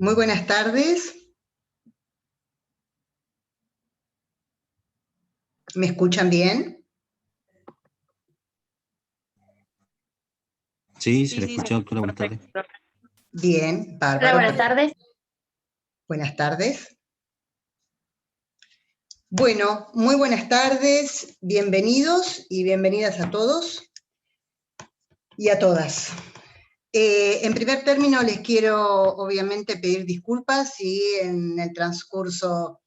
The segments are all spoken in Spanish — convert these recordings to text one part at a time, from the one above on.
Muy buenas tardes. ¿Me escuchan bien? Sí, se le escucha, doctora. Buenas tardes. Bien, bárbaro. Hola, buenas tardes. Buenas tardes. Bueno, muy buenas tardes, bienvenidos y bienvenidas a todos y a todas. En primer término les quiero obviamente pedir disculpas si en el transcurso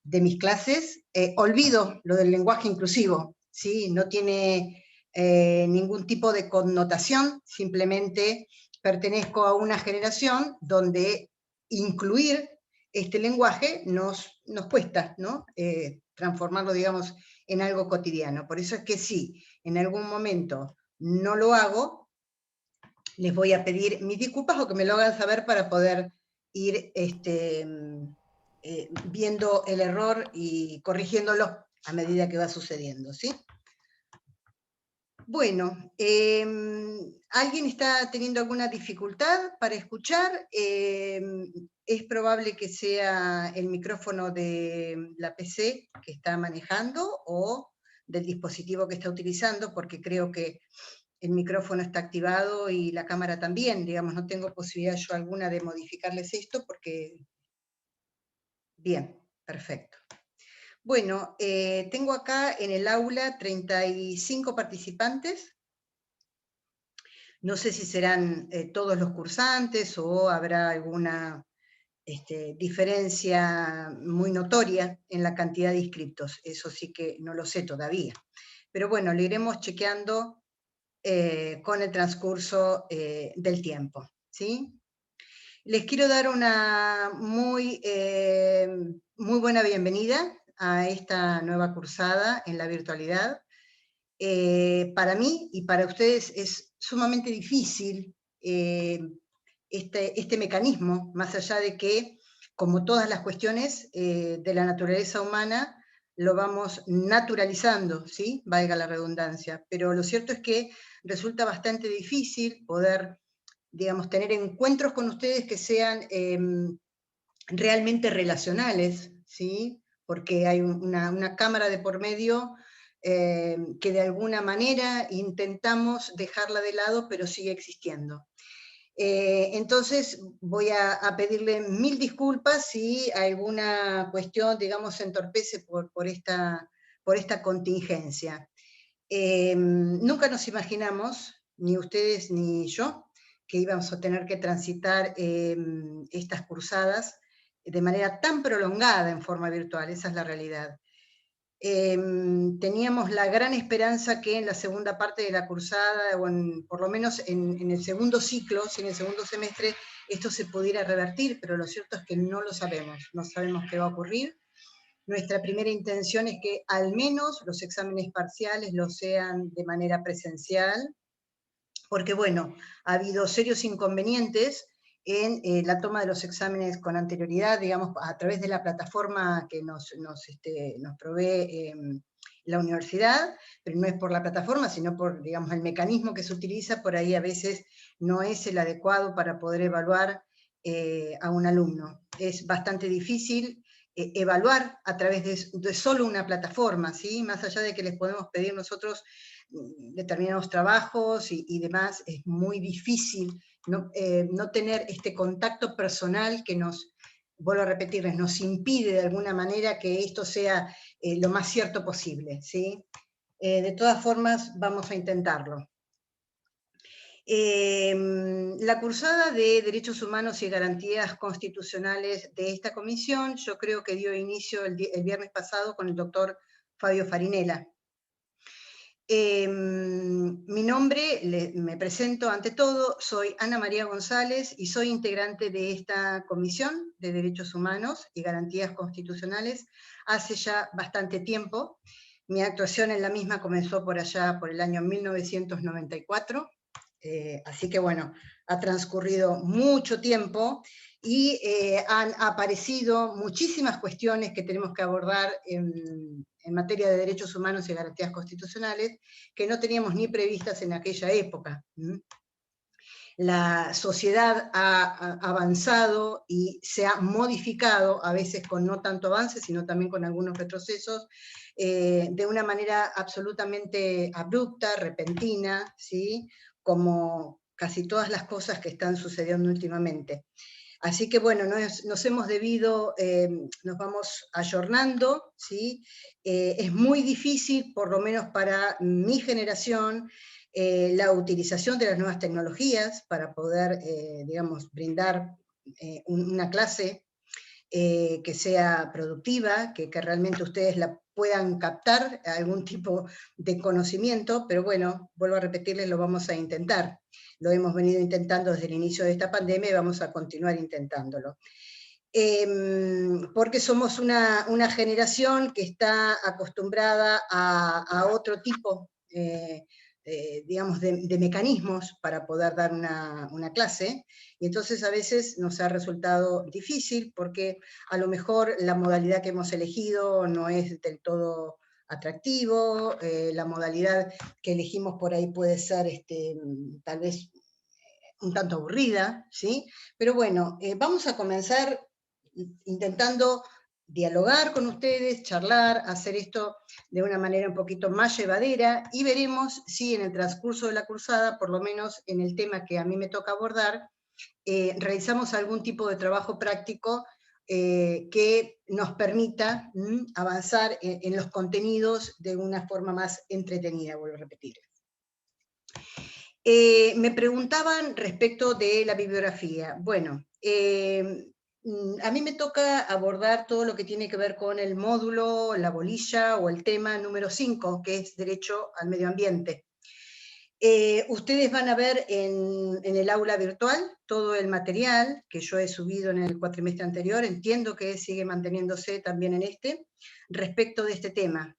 de mis clases olvido lo del lenguaje inclusivo, ¿sí? No tiene ningún tipo de connotación, simplemente pertenezco a una generación donde incluir este lenguaje nos cuesta, ¿no? Transformarlo, digamos, en algo cotidiano. Por eso es que si en algún momento no lo hago, les voy a pedir mis disculpas o que me lo hagan saber para poder ir viendo el error y corrigiéndolo a medida que va sucediendo, ¿sí? Bueno, ¿alguien está teniendo alguna dificultad para escuchar? Es probable que sea el micrófono de la PC que está manejando o del dispositivo que está utilizando, porque creo que el micrófono está activado y la cámara también, digamos, no tengo posibilidad yo alguna de modificarles esto porque... Bien, perfecto. Bueno, tengo acá en el aula 35 participantes. No sé si serán todos los cursantes o habrá alguna diferencia muy notoria en la cantidad de inscriptos. Eso sí que no lo sé todavía. Pero bueno, lo iremos chequeando con el transcurso del tiempo, ¿sí? Les quiero dar una muy buena bienvenida a esta nueva cursada en la virtualidad. Para mí y para ustedes es sumamente difícil este mecanismo, más allá de que, como todas las cuestiones de la naturaleza humana, lo vamos naturalizando, ¿sí? Valga la redundancia, pero lo cierto es que resulta bastante difícil poder, digamos, tener encuentros con ustedes que sean realmente relacionales, ¿sí? Porque hay una cámara de por medio que de alguna manera intentamos dejarla de lado, pero sigue existiendo. Entonces voy a pedirle mil disculpas si alguna cuestión, digamos, se entorpece por esta contingencia. Nunca nos imaginamos, ni ustedes ni yo, que íbamos a tener que transitar estas cursadas de manera tan prolongada en forma virtual, esa es la realidad. Teníamos la gran esperanza que en la segunda parte de la cursada, o por lo menos en el segundo ciclo, en el segundo semestre, esto se pudiera revertir, pero lo cierto es que no lo sabemos, no sabemos qué va a ocurrir. Nuestra primera intención es que al menos los exámenes parciales lo sean de manera presencial, porque bueno, ha habido serios inconvenientes en la toma de los exámenes con anterioridad, digamos, a través de la plataforma que nos provee la universidad, pero no es por la plataforma, sino por, digamos, el mecanismo que se utiliza, por ahí a veces no es el adecuado para poder evaluar a un alumno. Es bastante difícil evaluar a través de solo una plataforma, ¿sí? Más allá de que les podemos pedir nosotros determinados trabajos y demás, es muy difícil no tener este contacto personal que nos, vuelvo a repetirles, nos impide de alguna manera que esto sea lo más cierto posible, ¿sí? De todas formas, vamos a intentarlo. La cursada de Derechos Humanos y Garantías Constitucionales de esta comisión, yo creo que dio inicio el viernes pasado con el doctor Fabio Farinella. Mi nombre, me presento ante todo, soy Ana María González y soy integrante de esta Comisión de Derechos Humanos y Garantías Constitucionales hace ya bastante tiempo. Mi actuación en la misma comenzó por allá, por el año 1994, así que bueno, ha transcurrido mucho tiempo y han aparecido muchísimas cuestiones que tenemos que abordar en materia de derechos humanos y garantías constitucionales que no teníamos ni previstas en aquella época. La sociedad ha avanzado y se ha modificado, a veces con no tanto avance, sino también con algunos retrocesos, de una manera absolutamente abrupta, repentina, ¿sí? Como casi todas las cosas que están sucediendo últimamente. Así que bueno, nos hemos debido, nos vamos ayornando, ¿sí? Es muy difícil, por lo menos para mi generación, la utilización de las nuevas tecnologías para poder, digamos, brindar una clase que sea productiva, que realmente ustedes la puedan captar algún tipo de conocimiento, pero bueno, vuelvo a repetirles, lo vamos a intentar. Lo hemos venido intentando desde el inicio de esta pandemia y vamos a continuar intentándolo. Porque somos una generación que está acostumbrada a otro tipo, digamos, de mecanismos para poder dar una clase, y entonces a veces nos ha resultado difícil porque a lo mejor la modalidad que hemos elegido no es del todo atractivo, la modalidad que elegimos por ahí puede ser tal vez un tanto aburrida, ¿sí? Pero bueno, vamos a comenzar intentando dialogar con ustedes, charlar, hacer esto de una manera un poquito más llevadera, y veremos si en el transcurso de la cursada, por lo menos en el tema que a mí me toca abordar, realizamos algún tipo de trabajo práctico que nos permita avanzar en los contenidos de una forma más entretenida, vuelvo a repetir. Me preguntaban respecto de la bibliografía. Bueno, a mí me toca abordar todo lo que tiene que ver con el módulo, la bolilla o el tema número 5, que es Derecho al Medio Ambiente. Ustedes van a ver en el aula virtual todo el material que yo he subido en el cuatrimestre anterior, entiendo que sigue manteniéndose también en este, respecto de este tema.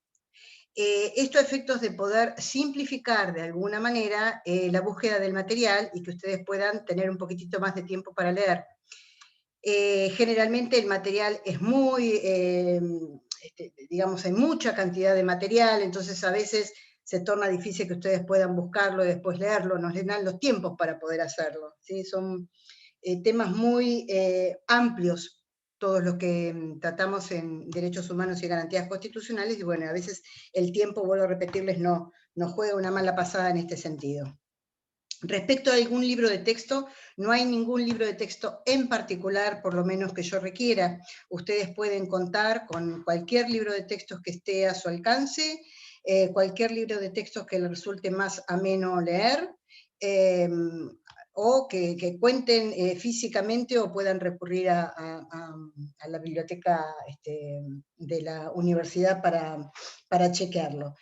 Esto a efectos de poder simplificar de alguna manera la búsqueda del material y que ustedes puedan tener un poquitito más de tiempo para leer. Generalmente el material es muy, digamos, hay mucha cantidad de material, entonces a veces se torna difícil que ustedes puedan buscarlo y después leerlo, nos les dan los tiempos para poder hacerlo, ¿sí? Son temas muy amplios todos los que tratamos en derechos humanos y garantías constitucionales, y bueno, a veces el tiempo, vuelvo a repetirles, nos juega una mala pasada en este sentido. Respecto a algún libro de texto, no hay ningún libro de texto en particular, por lo menos que yo requiera. Ustedes pueden contar con cualquier libro de textos que esté a su alcance, cualquier libro de textos que les resulte más ameno leer, o que cuenten físicamente o puedan recurrir a la biblioteca de la universidad para chequearlo.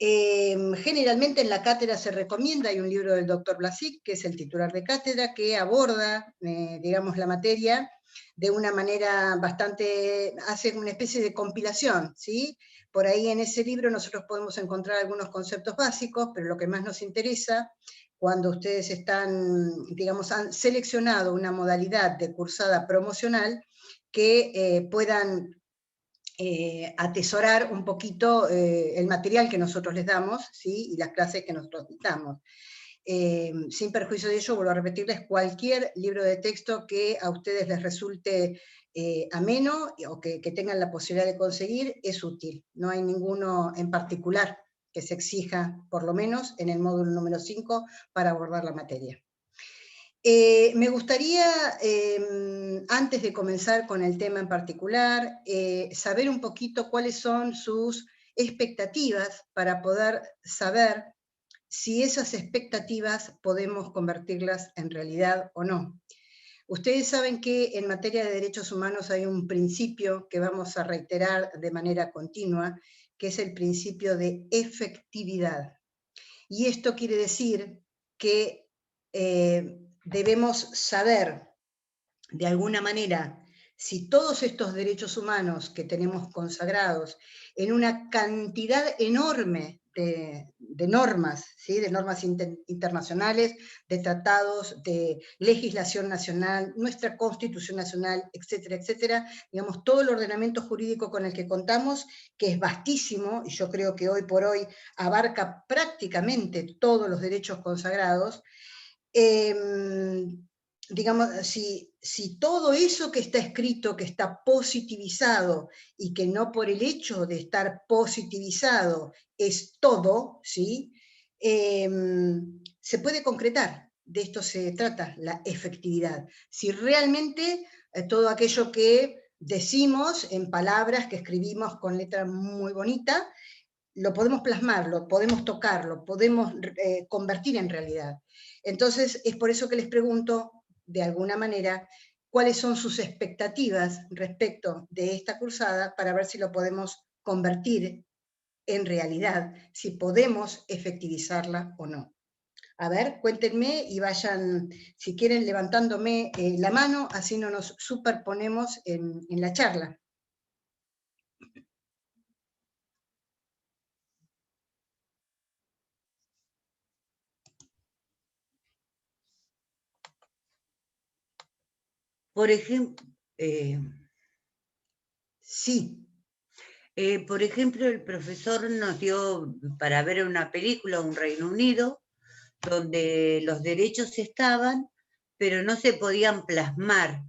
Generalmente en la cátedra se recomienda, hay un libro del doctor Blasic, que es el titular de cátedra, que aborda, digamos, la materia de una manera bastante, hace una especie de compilación, ¿sí? Por ahí en ese libro nosotros podemos encontrar algunos conceptos básicos, pero lo que más nos interesa, cuando ustedes están, digamos, han seleccionado una modalidad de cursada promocional, que puedan atesorar un poquito el material que nosotros les damos, ¿sí? Y las clases que nosotros dictamos. Sin perjuicio de ello, vuelvo a repetirles, cualquier libro de texto que a ustedes les resulte ameno o que tengan la posibilidad de conseguir es útil. No hay ninguno en particular que se exija, por lo menos en el módulo número 5, para abordar la materia. Me gustaría, antes de comenzar con el tema en particular, saber un poquito cuáles son sus expectativas para poder saber si esas expectativas podemos convertirlas en realidad o no. Ustedes saben que en materia de derechos humanos hay un principio que vamos a reiterar de manera continua, que es el principio de efectividad. Y esto quiere decir que debemos saber, de alguna manera, si todos estos derechos humanos que tenemos consagrados en una cantidad enorme de normas, ¿sí? De normas internacionales, de tratados, de legislación nacional, nuestra Constitución Nacional, etcétera, etcétera, digamos, todo el ordenamiento jurídico con el que contamos, que es vastísimo, y yo creo que hoy por hoy abarca prácticamente todos los derechos consagrados. Digamos, si todo eso que está escrito, que está positivizado, y que no por el hecho de estar positivizado es todo, ¿sí? Se puede concretar, de esto se trata, la efectividad. Si realmente todo aquello que decimos en palabras que escribimos con letra muy bonita, lo podemos plasmar, lo podemos tocar, lo podemos convertir en realidad. Entonces, es por eso que les pregunto, de alguna manera, cuáles son sus expectativas respecto de esta cursada para ver si lo podemos convertir en realidad, si podemos efectivizarla o no. A ver, cuéntenme y vayan, si quieren, levantándome la mano, así no nos superponemos en la charla. Por ejemplo, sí. Por ejemplo, el profesor nos dio para ver una película, un Reino Unido, donde los derechos estaban, pero no se podían plasmar,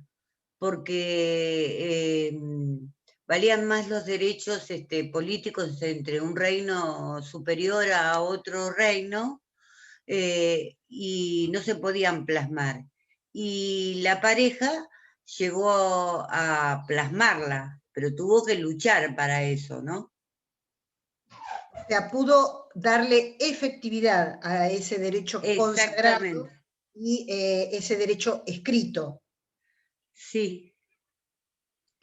porque valían más los derechos políticos entre un reino superior a otro reino, y no se podían plasmar. Y la pareja llegó a plasmarla, pero tuvo que luchar para eso, ¿no? O sea, pudo darle efectividad a ese derecho consagrado y ese derecho escrito. Sí.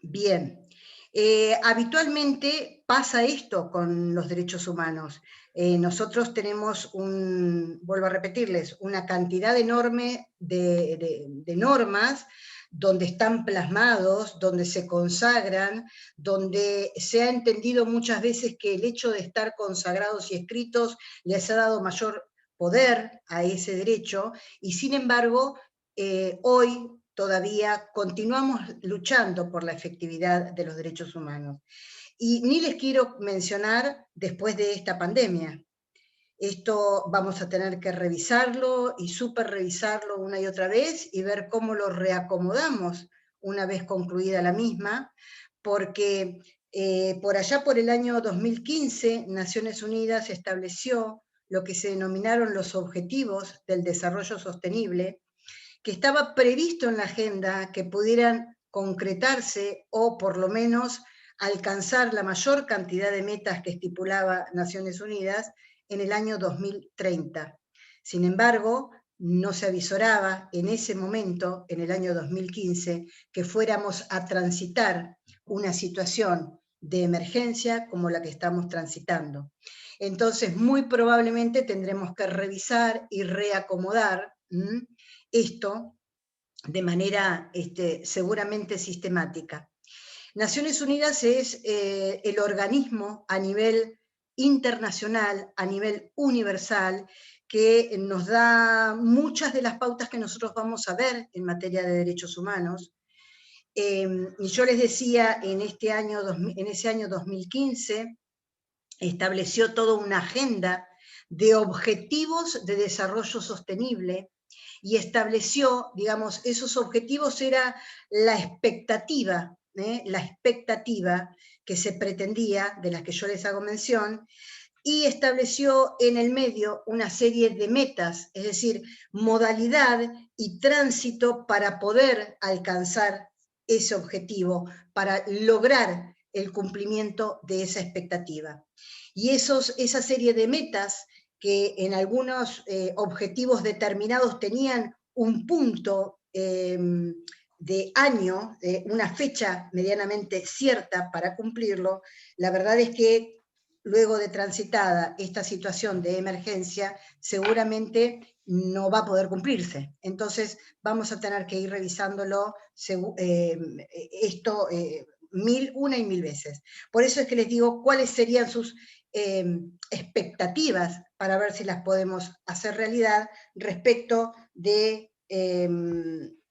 Bien. Habitualmente pasa esto con los derechos humanos. Nosotros tenemos, vuelvo a repetirles, una cantidad enorme de normas donde están plasmados, donde se consagran, donde se ha entendido muchas veces que el hecho de estar consagrados y escritos les ha dado mayor poder a ese derecho, y sin embargo, hoy todavía continuamos luchando por la efectividad de los derechos humanos. Y ni les quiero mencionar después de esta pandemia. Esto vamos a tener que revisarlo y súper revisarlo una y otra vez y ver cómo lo reacomodamos una vez concluida la misma, porque por allá por el año 2015 Naciones Unidas estableció lo que se denominaron los Objetivos del Desarrollo Sostenible, que estaba previsto en la agenda que pudieran concretarse o por lo menos alcanzar la mayor cantidad de metas que estipulaba Naciones Unidas en el año 2030. Sin embargo, no se avisoraba en ese momento, en el año 2015, que fuéramos a transitar una situación de emergencia como la que estamos transitando. Entonces, muy probablemente tendremos que revisar y reacomodar esto de manera seguramente sistemática. Naciones Unidas es el organismo a nivel internacional, a nivel universal, que nos da muchas de las pautas que nosotros vamos a ver en materia de derechos humanos. Y yo les decía, en ese año 2015, estableció toda una agenda de objetivos de desarrollo sostenible, y estableció, digamos, esos objetivos era la expectativa que se pretendía, de las que yo les hago mención, y estableció en el medio una serie de metas, es decir, modalidad y tránsito para poder alcanzar ese objetivo, para lograr el cumplimiento de esa expectativa. Y esa serie de metas que en algunos objetivos determinados tenían un punto de año, una fecha medianamente cierta para cumplirlo, la verdad es que luego de transitada esta situación de emergencia, seguramente no va a poder cumplirse. Entonces vamos a tener que ir revisándolo esto una y mil veces. Por eso es que les digo cuáles serían sus expectativas para ver si las podemos hacer realidad respecto de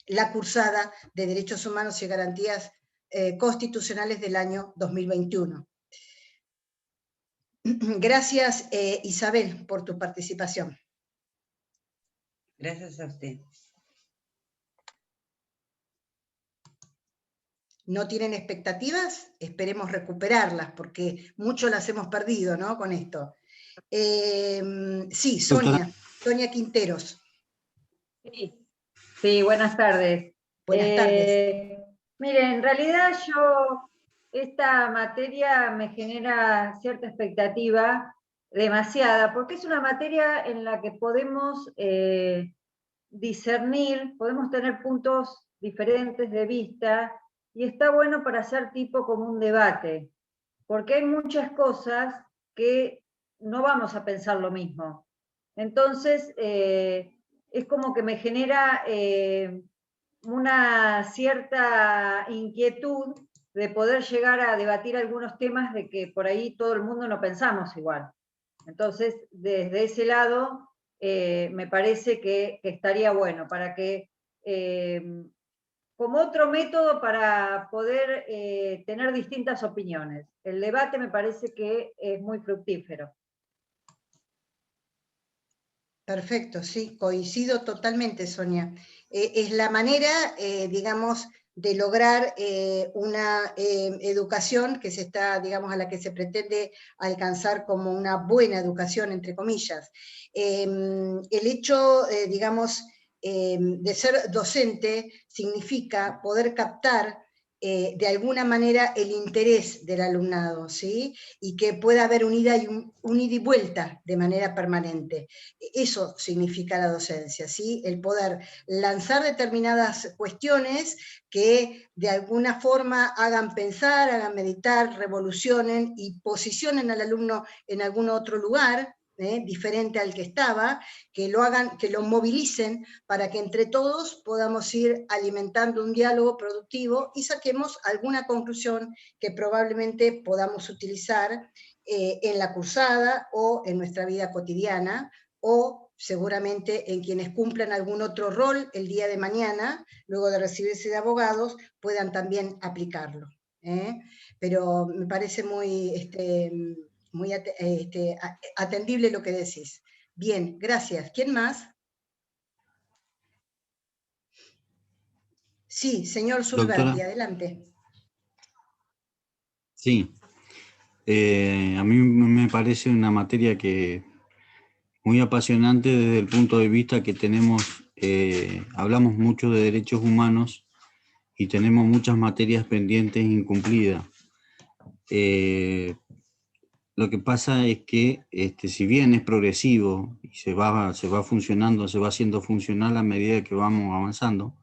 la cursada de Derechos Humanos y Garantías Constitucionales del año 2021. Gracias, Isabel, por tu participación. Gracias a usted. ¿No tienen expectativas? Esperemos recuperarlas, porque mucho las hemos perdido, ¿no? Con esto. Sí, Sonia, Sonia Quinteros. Sí, buenas tardes. Buenas tardes. Mire, en realidad esta materia me genera cierta expectativa, demasiada, porque es una materia en la que podemos discernir, podemos tener puntos diferentes de vista, y está bueno para hacer tipo como un debate, porque hay muchas cosas que no vamos a pensar lo mismo. Entonces, es como que me genera una cierta inquietud de poder llegar a debatir algunos temas de que por ahí todo el mundo no pensamos igual. Entonces, desde ese lado, me parece que estaría bueno, para que, como otro método para poder tener distintas opiniones. El debate me parece que es muy fructífero. Perfecto, sí, coincido totalmente, Sonia. Es la manera, digamos, de lograr una educación que se está, digamos, a la que se pretende alcanzar como una buena educación, entre comillas. El hecho, digamos, de ser docente significa poder captar de alguna manera el interés del alumnado, ¿sí? Y que pueda haber un ida y vuelta de manera permanente. Eso significa la docencia, ¿sí? El poder lanzar determinadas cuestiones que de alguna forma hagan pensar, hagan meditar, revolucionen y posicionen al alumno en algún otro lugar, diferente al que estaba, que lo hagan, que lo movilicen para que entre todos podamos ir alimentando un diálogo productivo y saquemos alguna conclusión que probablemente podamos utilizar en la cursada o en nuestra vida cotidiana, o seguramente en quienes cumplan algún otro rol el día de mañana, luego de recibirse de abogados, puedan también aplicarlo. Pero me parece muy, muy atendible lo que decís. Bien, gracias. ¿Quién más? Sí, señor Sulberti, adelante. Sí, a mí me parece una materia que muy apasionante desde el punto de vista que tenemos, hablamos mucho de derechos humanos y tenemos muchas materias pendientes e incumplidas. Lo que pasa es que, si bien es progresivo y se va funcionando, se va haciendo funcional a medida que vamos avanzando,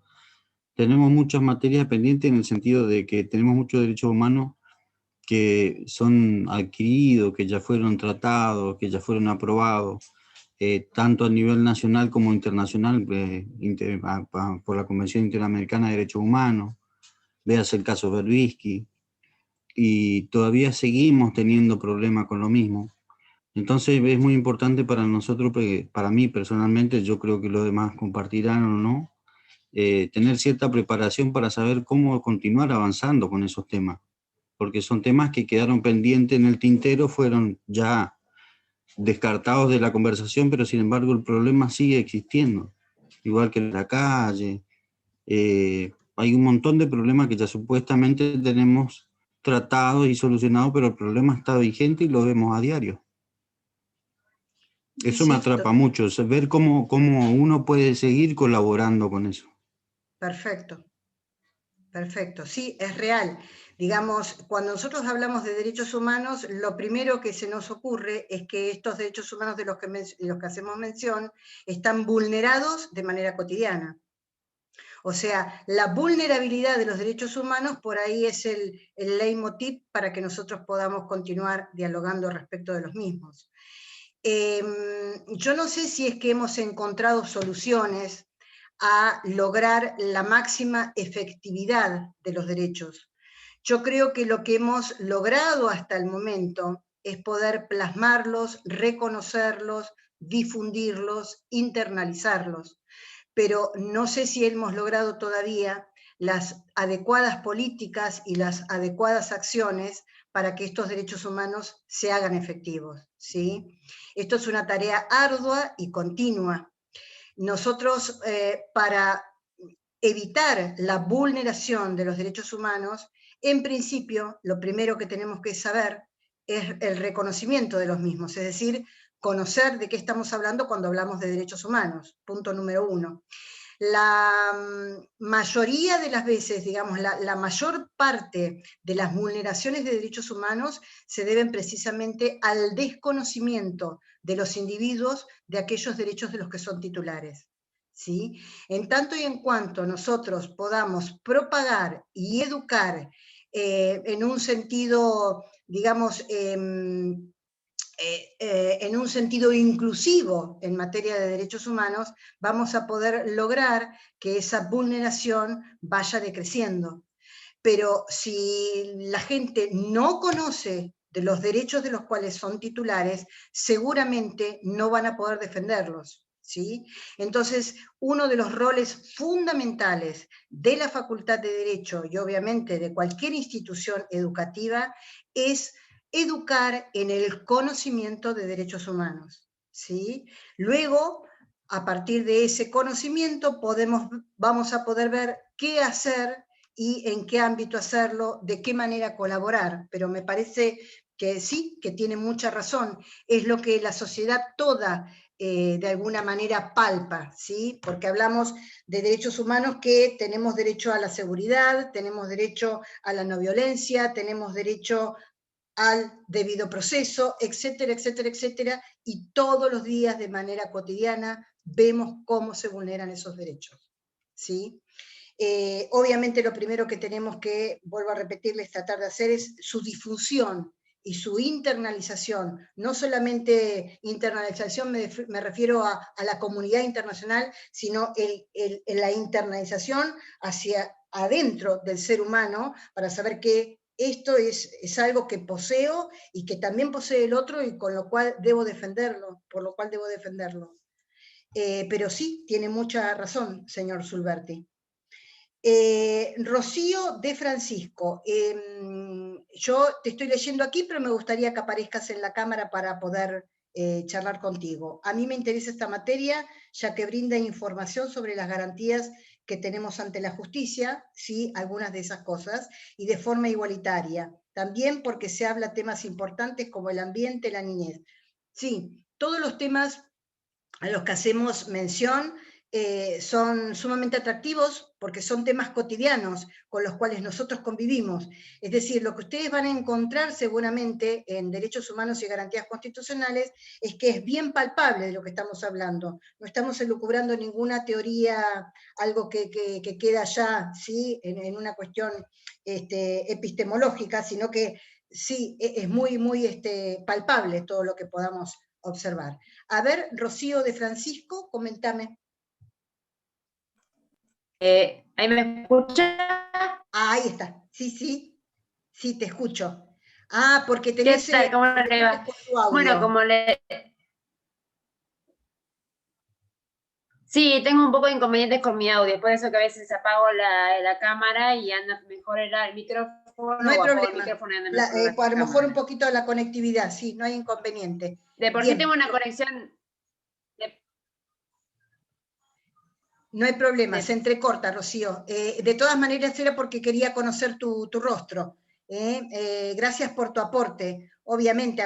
tenemos muchas materias pendientes en el sentido de que tenemos muchos derechos humanos que son adquiridos, que ya fueron tratados, que ya fueron aprobados, tanto a nivel nacional como internacional, por la Convención Interamericana de Derechos Humanos, véase el caso Berbisky, y todavía seguimos teniendo problemas con lo mismo. Entonces es muy importante para nosotros, para mí personalmente, yo creo que los demás compartirán o no, tener cierta preparación para saber cómo continuar avanzando con esos temas, porque son temas que quedaron pendientes en el tintero, fueron ya descartados de la conversación, pero sin embargo el problema sigue existiendo, igual que en la calle. Hay un montón de problemas que ya supuestamente tenemos tratados y solucionados, pero el problema está vigente y lo vemos a diario. Eso me atrapa mucho, ver cómo uno puede seguir colaborando con eso. Perfecto. Perfecto, sí, es real. Digamos, cuando nosotros hablamos de derechos humanos, lo primero que se nos ocurre es que estos derechos humanos de los que hacemos mención están vulnerados de manera cotidiana. O sea, la vulnerabilidad de los derechos humanos por ahí es el leitmotiv para que nosotros podamos continuar dialogando respecto de los mismos. Yo no sé si es que hemos encontrado soluciones a lograr la máxima efectividad de los derechos. Yo creo que lo que hemos logrado hasta el momento es poder plasmarlos, reconocerlos, difundirlos, internalizarlos, pero no sé si hemos logrado todavía las adecuadas políticas y las adecuadas acciones para que estos derechos humanos se hagan efectivos, ¿sí? Esto es una tarea ardua y continua. Nosotros, para evitar la vulneración de los derechos humanos, en principio, lo primero que tenemos que saber es el reconocimiento de los mismos, es decir, conocer de qué estamos hablando cuando hablamos de derechos humanos, punto número 1. La mayoría de las veces, digamos, la mayor parte de las vulneraciones de derechos humanos se deben precisamente al desconocimiento de los individuos de aquellos derechos de los que son titulares, ¿sí? En tanto y en cuanto nosotros podamos propagar y educar en un sentido, digamos, en un sentido inclusivo en materia de derechos humanos, vamos a poder lograr que esa vulneración vaya decreciendo. Pero si la gente no conoce de los derechos de los cuales son titulares, seguramente no van a poder defenderlos, ¿sí? Entonces, uno de los roles fundamentales de la Facultad de Derecho y obviamente de cualquier institución educativa es educar en el conocimiento de derechos humanos, ¿sí? Luego, a partir de ese conocimiento, vamos a poder ver qué hacer y en qué ámbito hacerlo, de qué manera colaborar, pero me parece que sí, que tiene mucha razón, es lo que la sociedad toda de alguna manera palpa, ¿sí? Porque hablamos de derechos humanos que tenemos derecho a la seguridad, tenemos derecho a la no violencia, tenemos derecho al debido proceso, etcétera, etcétera, etcétera, y todos los días de manera cotidiana vemos cómo se vulneran esos derechos, ¿sí? Obviamente lo primero que tenemos que, vuelvo a repetirles, tratar de hacer es su difusión y su internalización. No solamente internalización me refiero a la comunidad internacional, sino la internalización hacia adentro del ser humano, para saber que esto es algo que poseo y que también posee el otro y con lo cual debo defenderlo, por lo cual debo defenderlo. Pero sí, tiene mucha razón, señor Sulberti. Rocío de Francisco, yo te estoy leyendo aquí, pero me gustaría que aparezcas en la cámara para poder charlar contigo. A mí me interesa esta materia, ya que brinda información sobre las garantías que tenemos ante la justicia, sí, algunas de esas cosas, y de forma igualitaria. También porque se habla temas importantes como el ambiente, la niñez. Sí, todos los temas a los que hacemos mención son sumamente atractivos porque son temas cotidianos con los cuales nosotros convivimos. Es decir, lo que ustedes van a encontrar seguramente en derechos humanos y garantías constitucionales es que es bien palpable de lo que estamos hablando. No estamos elucubrando ninguna teoría, algo que queda ya, ¿sí? en una cuestión epistemológica, sino que sí, es muy, muy palpable todo lo que podamos observar. A ver, Rocío de Francisco, comentame. ¿Ahí me escucha? Ahí está, sí, te escucho. Ah, porque ¿Qué tenés... tal? ¿Cómo le va? Bueno, como le... Sí, tengo un poco de inconvenientes con mi audio, por eso que a veces apago la cámara y anda mejor el micrófono. No hay problema. El micrófono y anda mejor a lo mejor un poquito la conectividad, sí, no hay inconveniente. De por sí tengo una conexión... No hay problema, se entrecorta, Rocío. De todas maneras era porque quería conocer tu rostro. Gracias por tu aporte. Obviamente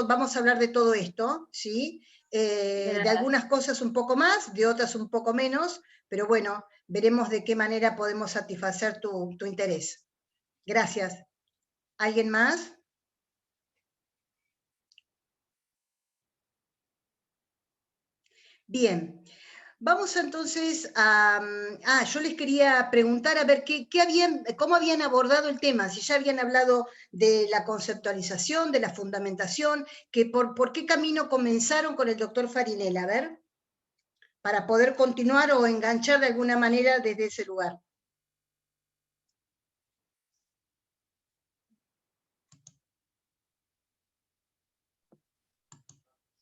vamos a hablar de todo esto, ¿sí? De algunas cosas un poco más, de otras un poco menos, pero bueno, veremos de qué manera podemos satisfacer tu interés. Gracias. ¿Alguien más? Bien. Vamos entonces a... yo les quería preguntar a ver cómo habían abordado el tema, si ya habían hablado de la conceptualización, de la fundamentación, por qué camino comenzaron con el doctor Farinella, a ver, para poder continuar o enganchar de alguna manera desde ese lugar.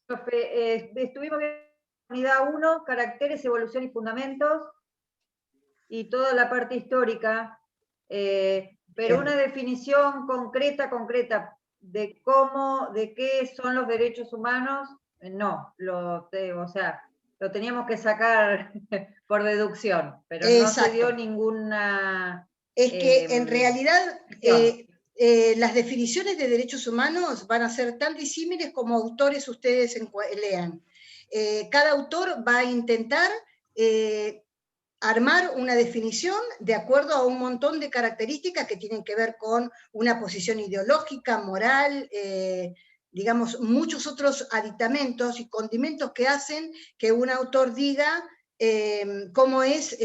Estuvimos viendo unidad 1, caracteres, evolución y fundamentos, y toda la parte histórica, pero una definición concreta de qué son los derechos humanos, no, o sea, lo teníamos que sacar por deducción, pero no se dio ninguna... Es que en realidad las definiciones de derechos humanos van a ser tan disímiles como autores ustedes lean. Cada autor va a intentar armar una definición de acuerdo a un montón de características que tienen que ver con una posición ideológica, moral, digamos, muchos otros aditamentos y condimentos que hacen que un autor diga cómo es,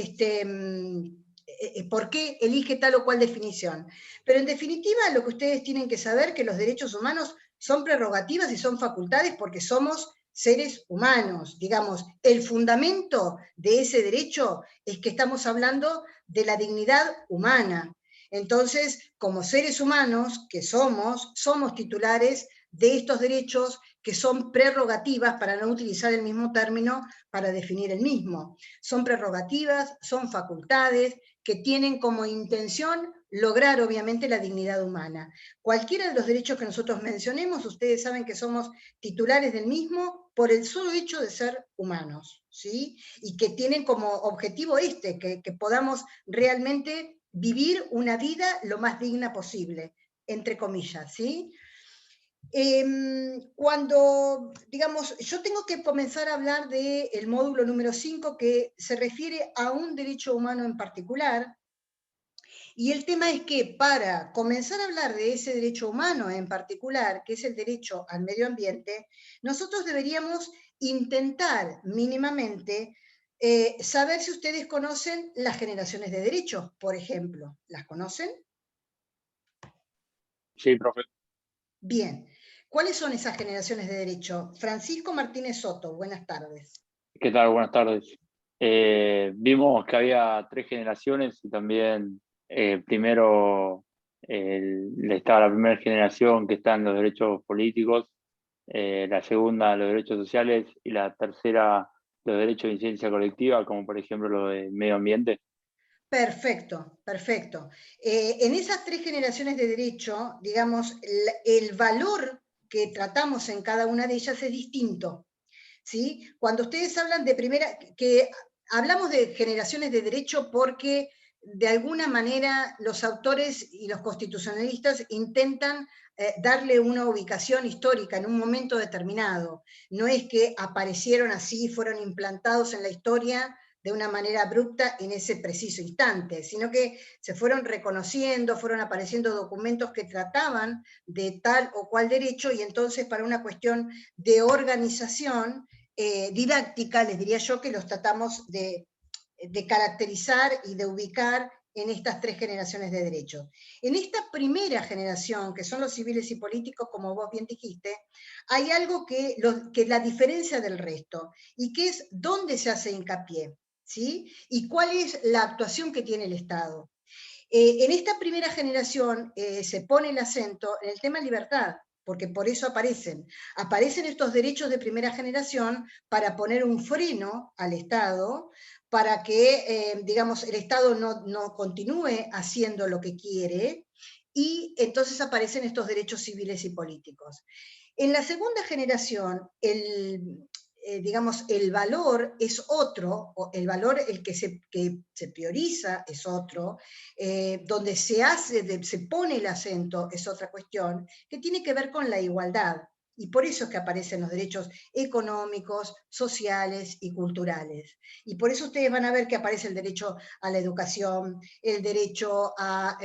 por qué elige tal o cual definición. Pero en definitiva, lo que ustedes tienen que saber es que los derechos humanos son prerrogativas y son facultades porque somos seres humanos. Digamos, el fundamento de ese derecho es que estamos hablando de la dignidad humana. Entonces, como seres humanos que somos titulares de estos derechos que son prerrogativas, para no utilizar el mismo término para definir el mismo. Son prerrogativas, son facultades que tienen como intención lograr obviamente la dignidad humana. Cualquiera de los derechos que nosotros mencionemos, ustedes saben que somos titulares del mismo por el solo hecho de ser humanos, ¿sí? Y que tienen como objetivo que podamos realmente vivir una vida lo más digna posible, entre comillas, ¿sí? Cuando, digamos, yo tengo que comenzar a hablar del módulo número 5 que se refiere a un derecho humano en particular, y el tema es que para comenzar a hablar de ese derecho humano en particular, que es el derecho al medio ambiente, nosotros deberíamos intentar mínimamente saber si ustedes conocen las generaciones de derechos, por ejemplo. ¿Las conocen? Sí, profe. Bien. ¿Cuáles son esas generaciones de derecho? Francisco Martínez Soto, buenas tardes. ¿Qué tal? Buenas tardes. Vimos que había 3 generaciones y también primero estaba la primera generación que está en los derechos políticos, la segunda los derechos sociales y la tercera los derechos de incidencia colectiva, como por ejemplo lo de medio ambiente. Perfecto, perfecto. En esas 3 generaciones de derecho, digamos, el valor que tratamos en cada una de ellas es distinto, ¿sí? Cuando ustedes hablan de primera, que hablamos de generaciones de derecho porque de alguna manera los autores y los constitucionalistas intentan darle una ubicación histórica en un momento determinado. No es que aparecieron así, fueron implantados en la historia de una manera abrupta en ese preciso instante, sino que se fueron reconociendo, fueron apareciendo documentos que trataban de tal o cual derecho, y entonces para una cuestión de organización didáctica, les diría yo, que los tratamos de caracterizar y de ubicar en estas 3 generaciones de derechos. En esta primera generación, que son los civiles y políticos, como vos bien dijiste, hay algo que la diferencia del resto, y que es dónde se hace hincapié, ¿sí? Y cuál es la actuación que tiene el Estado. En esta primera generación se pone el acento en el tema libertad, porque por eso aparecen estos derechos de primera generación para poner un freno al Estado, para que, digamos, el Estado no continúe haciendo lo que quiere, y entonces aparecen estos derechos civiles y políticos. En la segunda generación, digamos, el valor es otro, el valor que se prioriza es otro, donde se pone el acento es otra cuestión, que tiene que ver con la igualdad. Y por eso es que aparecen los derechos económicos, sociales y culturales. Y por eso ustedes van a ver que aparece el derecho a la educación, el derecho a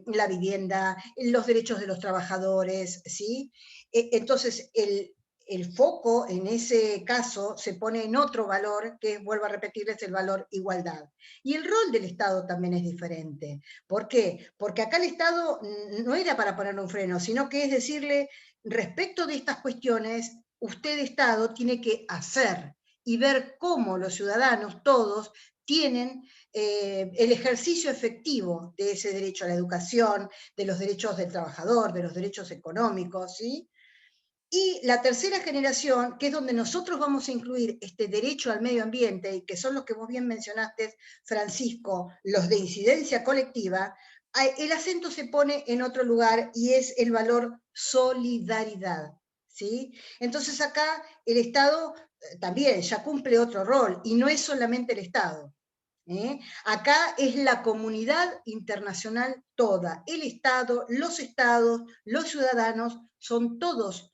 la vivienda, los derechos de los trabajadores, ¿sí? Entonces, el foco en ese caso se pone en otro valor, que vuelvo a repetirles, el valor igualdad. Y el rol del Estado también es diferente. ¿Por qué? Porque acá el Estado no era para ponerle un freno, sino que es decirle, respecto de estas cuestiones, usted, Estado, tiene que hacer y ver cómo los ciudadanos, todos, tienen el ejercicio efectivo de ese derecho a la educación, de los derechos del trabajador, de los derechos económicos, ¿sí? Y la tercera generación, que es donde nosotros vamos a incluir este derecho al medio ambiente, y que son los que vos bien mencionaste, Francisco, los de incidencia colectiva, el acento se pone en otro lugar y es el valor solidaridad, ¿sí? Entonces acá el Estado también ya cumple otro rol, y no es solamente el Estado. Acá es la comunidad internacional toda, el Estado, los ciudadanos, son todos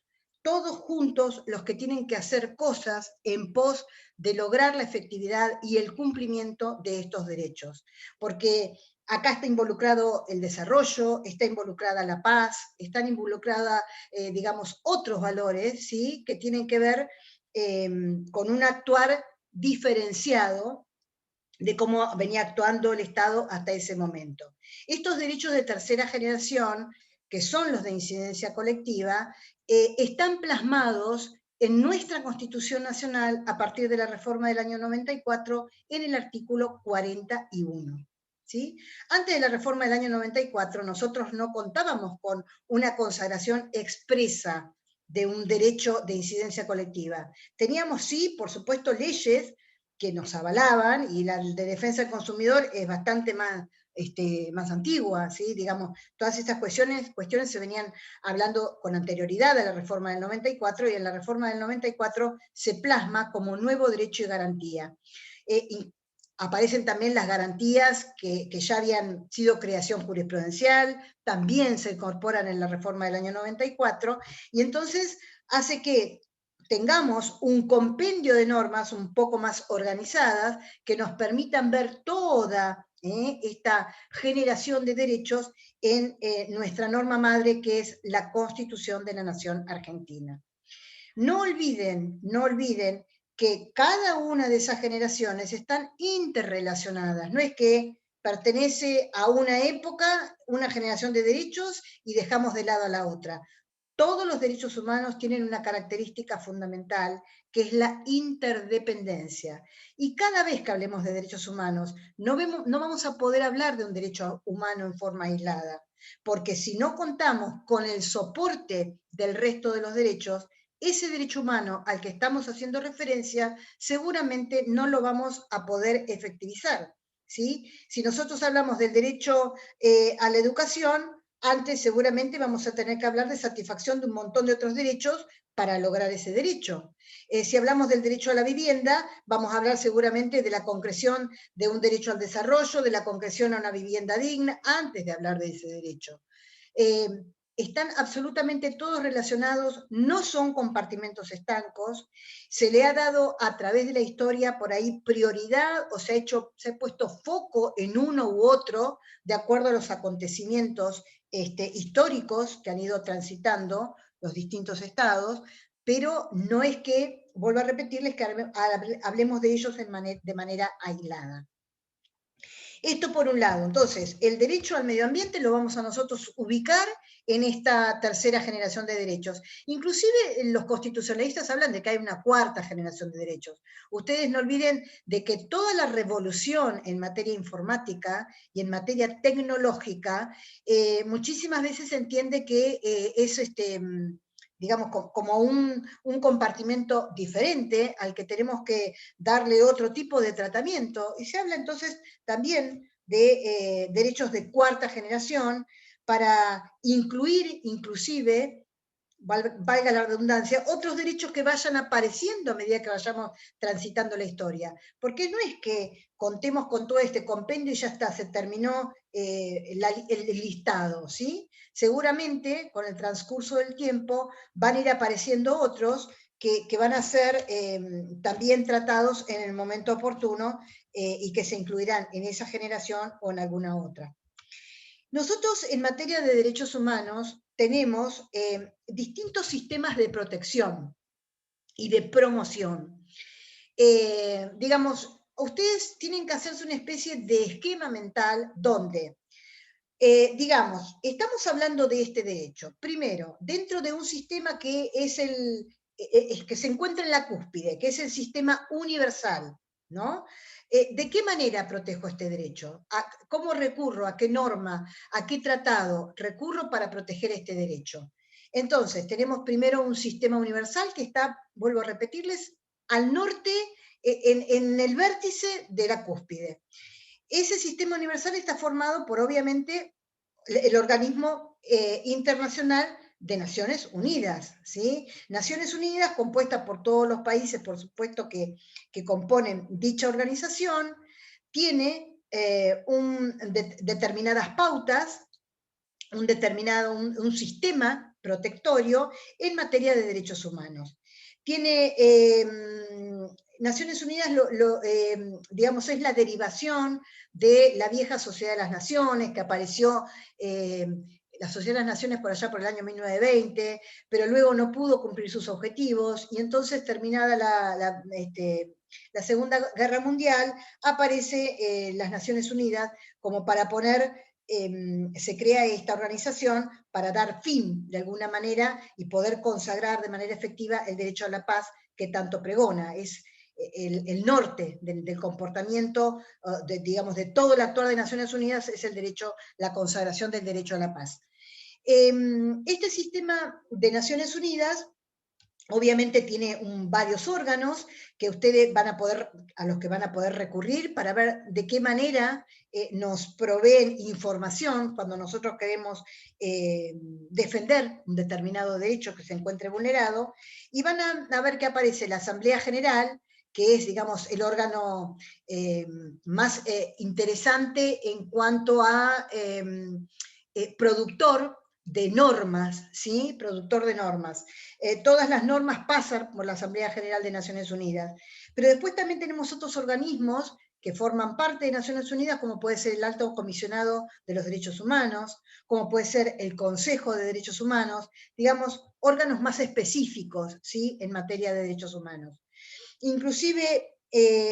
juntos los que tienen que hacer cosas en pos de lograr la efectividad y el cumplimiento de estos derechos. Porque acá está involucrado el desarrollo, está involucrada la paz, están involucradas, digamos, otros valores, ¿sí?, que tienen que ver con un actuar diferenciado de cómo venía actuando el Estado hasta ese momento. Estos derechos de tercera generación, que son los de incidencia colectiva, están plasmados en nuestra Constitución Nacional a partir de la reforma del año 94 en el artículo 41. ¿Sí? Antes de la reforma del año 94 nosotros no contábamos con una consagración expresa de un derecho de incidencia colectiva. Teníamos, sí, por supuesto, leyes que nos avalaban, y la de defensa del consumidor es bastante más, más antigua, ¿sí? Digamos, todas estas cuestiones se venían hablando con anterioridad a la reforma del 94, y en la reforma del 94 se plasma como nuevo derecho y garantía. Y aparecen también las garantías que ya habían sido creación jurisprudencial, también se incorporan en la reforma del año 94, y entonces hace que tengamos un compendio de normas un poco más organizadas que nos permitan ver toda esta generación de derechos en nuestra norma madre, que es la Constitución de la Nación Argentina. No olviden que cada una de esas generaciones están interrelacionadas, no es que pertenece a una época, una generación de derechos, y dejamos de lado a la otra. Todos los derechos humanos tienen una característica fundamental, que es la interdependencia. Y cada vez que hablemos de derechos humanos, no vamos a poder hablar de un derecho humano en forma aislada, porque si no contamos con el soporte del resto de los derechos, ese derecho humano al que estamos haciendo referencia seguramente no lo vamos a poder efectivizar, ¿sí? Si nosotros hablamos del derecho a la educación, antes seguramente vamos a tener que hablar de satisfacción de un montón de otros derechos para lograr ese derecho. Si hablamos del derecho a la vivienda, vamos a hablar seguramente de la concreción de un derecho al desarrollo, de la concreción a una vivienda digna, antes de hablar de ese derecho. Están absolutamente todos relacionados, no son compartimentos estancos, se le ha dado a través de la historia por ahí prioridad, o se ha puesto foco en uno u otro, de acuerdo a los acontecimientos históricos que han ido transitando los distintos estados, pero no es que, vuelvo a repetirles, que hablemos de ellos de manera aislada. Esto por un lado. Entonces, el derecho al medio ambiente lo vamos a nosotros ubicar en esta tercera generación de derechos. Inclusive los constitucionalistas hablan de que hay una cuarta generación de derechos. Ustedes no olviden de que toda la revolución en materia informática y en materia tecnológica, muchísimas veces se entiende que es digamos, como un compartimento diferente al que tenemos que darle otro tipo de tratamiento, y se habla entonces también de derechos de cuarta generación para incluir, inclusive, valga la redundancia, otros derechos que vayan apareciendo a medida que vayamos transitando la historia. Porque no es que contemos con todo este compendio y ya está, se terminó el listado, ¿sí? Seguramente, con el transcurso del tiempo, van a ir apareciendo otros que van a ser también tratados en el momento oportuno y que se incluirán en esa generación o en alguna otra. Nosotros, en materia de derechos humanos, tenemos distintos sistemas de protección y de promoción. Digamos, ustedes tienen que hacerse una especie de esquema mental donde, digamos, estamos hablando de este derecho. Primero, dentro de un sistema que es que se encuentra en la cúspide, que es el sistema universal, ¿no? ¿De qué manera protejo este derecho? ¿Cómo recurro? ¿A qué norma? ¿A qué tratado recurro para proteger este derecho? Entonces, tenemos primero un sistema universal que está, vuelvo a repetirles, al norte, en el vértice de la cúspide. Ese sistema universal está formado por, obviamente, el organismo internacional de Naciones Unidas, ¿sí? Naciones Unidas, compuesta por todos los países, por supuesto, que componen dicha organización. tiene determinadas pautas, un sistema protectorio en materia de derechos humanos. Tiene, Naciones Unidas, digamos, es la derivación de la vieja Sociedad de las Naciones, que apareció la Sociedad de las Naciones por allá por el año 1920, pero luego no pudo cumplir sus objetivos, y entonces, terminada la Segunda Guerra Mundial, aparece las Naciones Unidas como para poner, se crea esta organización para dar fin, de alguna manera, y poder consagrar de manera efectiva el derecho a la paz que tanto pregona. Es el norte del comportamiento, digamos, de todo el actuar de Naciones Unidas, es el derecho, la consagración del derecho a la paz. Este sistema de Naciones Unidas obviamente tiene varios órganos que ustedes a los que van a poder recurrir para ver de qué manera nos proveen información cuando nosotros queremos defender un determinado derecho que se encuentre vulnerado, y van a ver que aparece la Asamblea General, que es, digamos, el órgano más interesante en cuanto a productor de normas, ¿sí? Productor de normas. Todas las normas pasan por la Asamblea General de Naciones Unidas, pero después también tenemos otros organismos que forman parte de Naciones Unidas, como puede ser el Alto Comisionado de los Derechos Humanos, como puede ser el Consejo de Derechos Humanos, digamos, órganos más específicos, ¿sí? En materia de derechos humanos. Inclusive,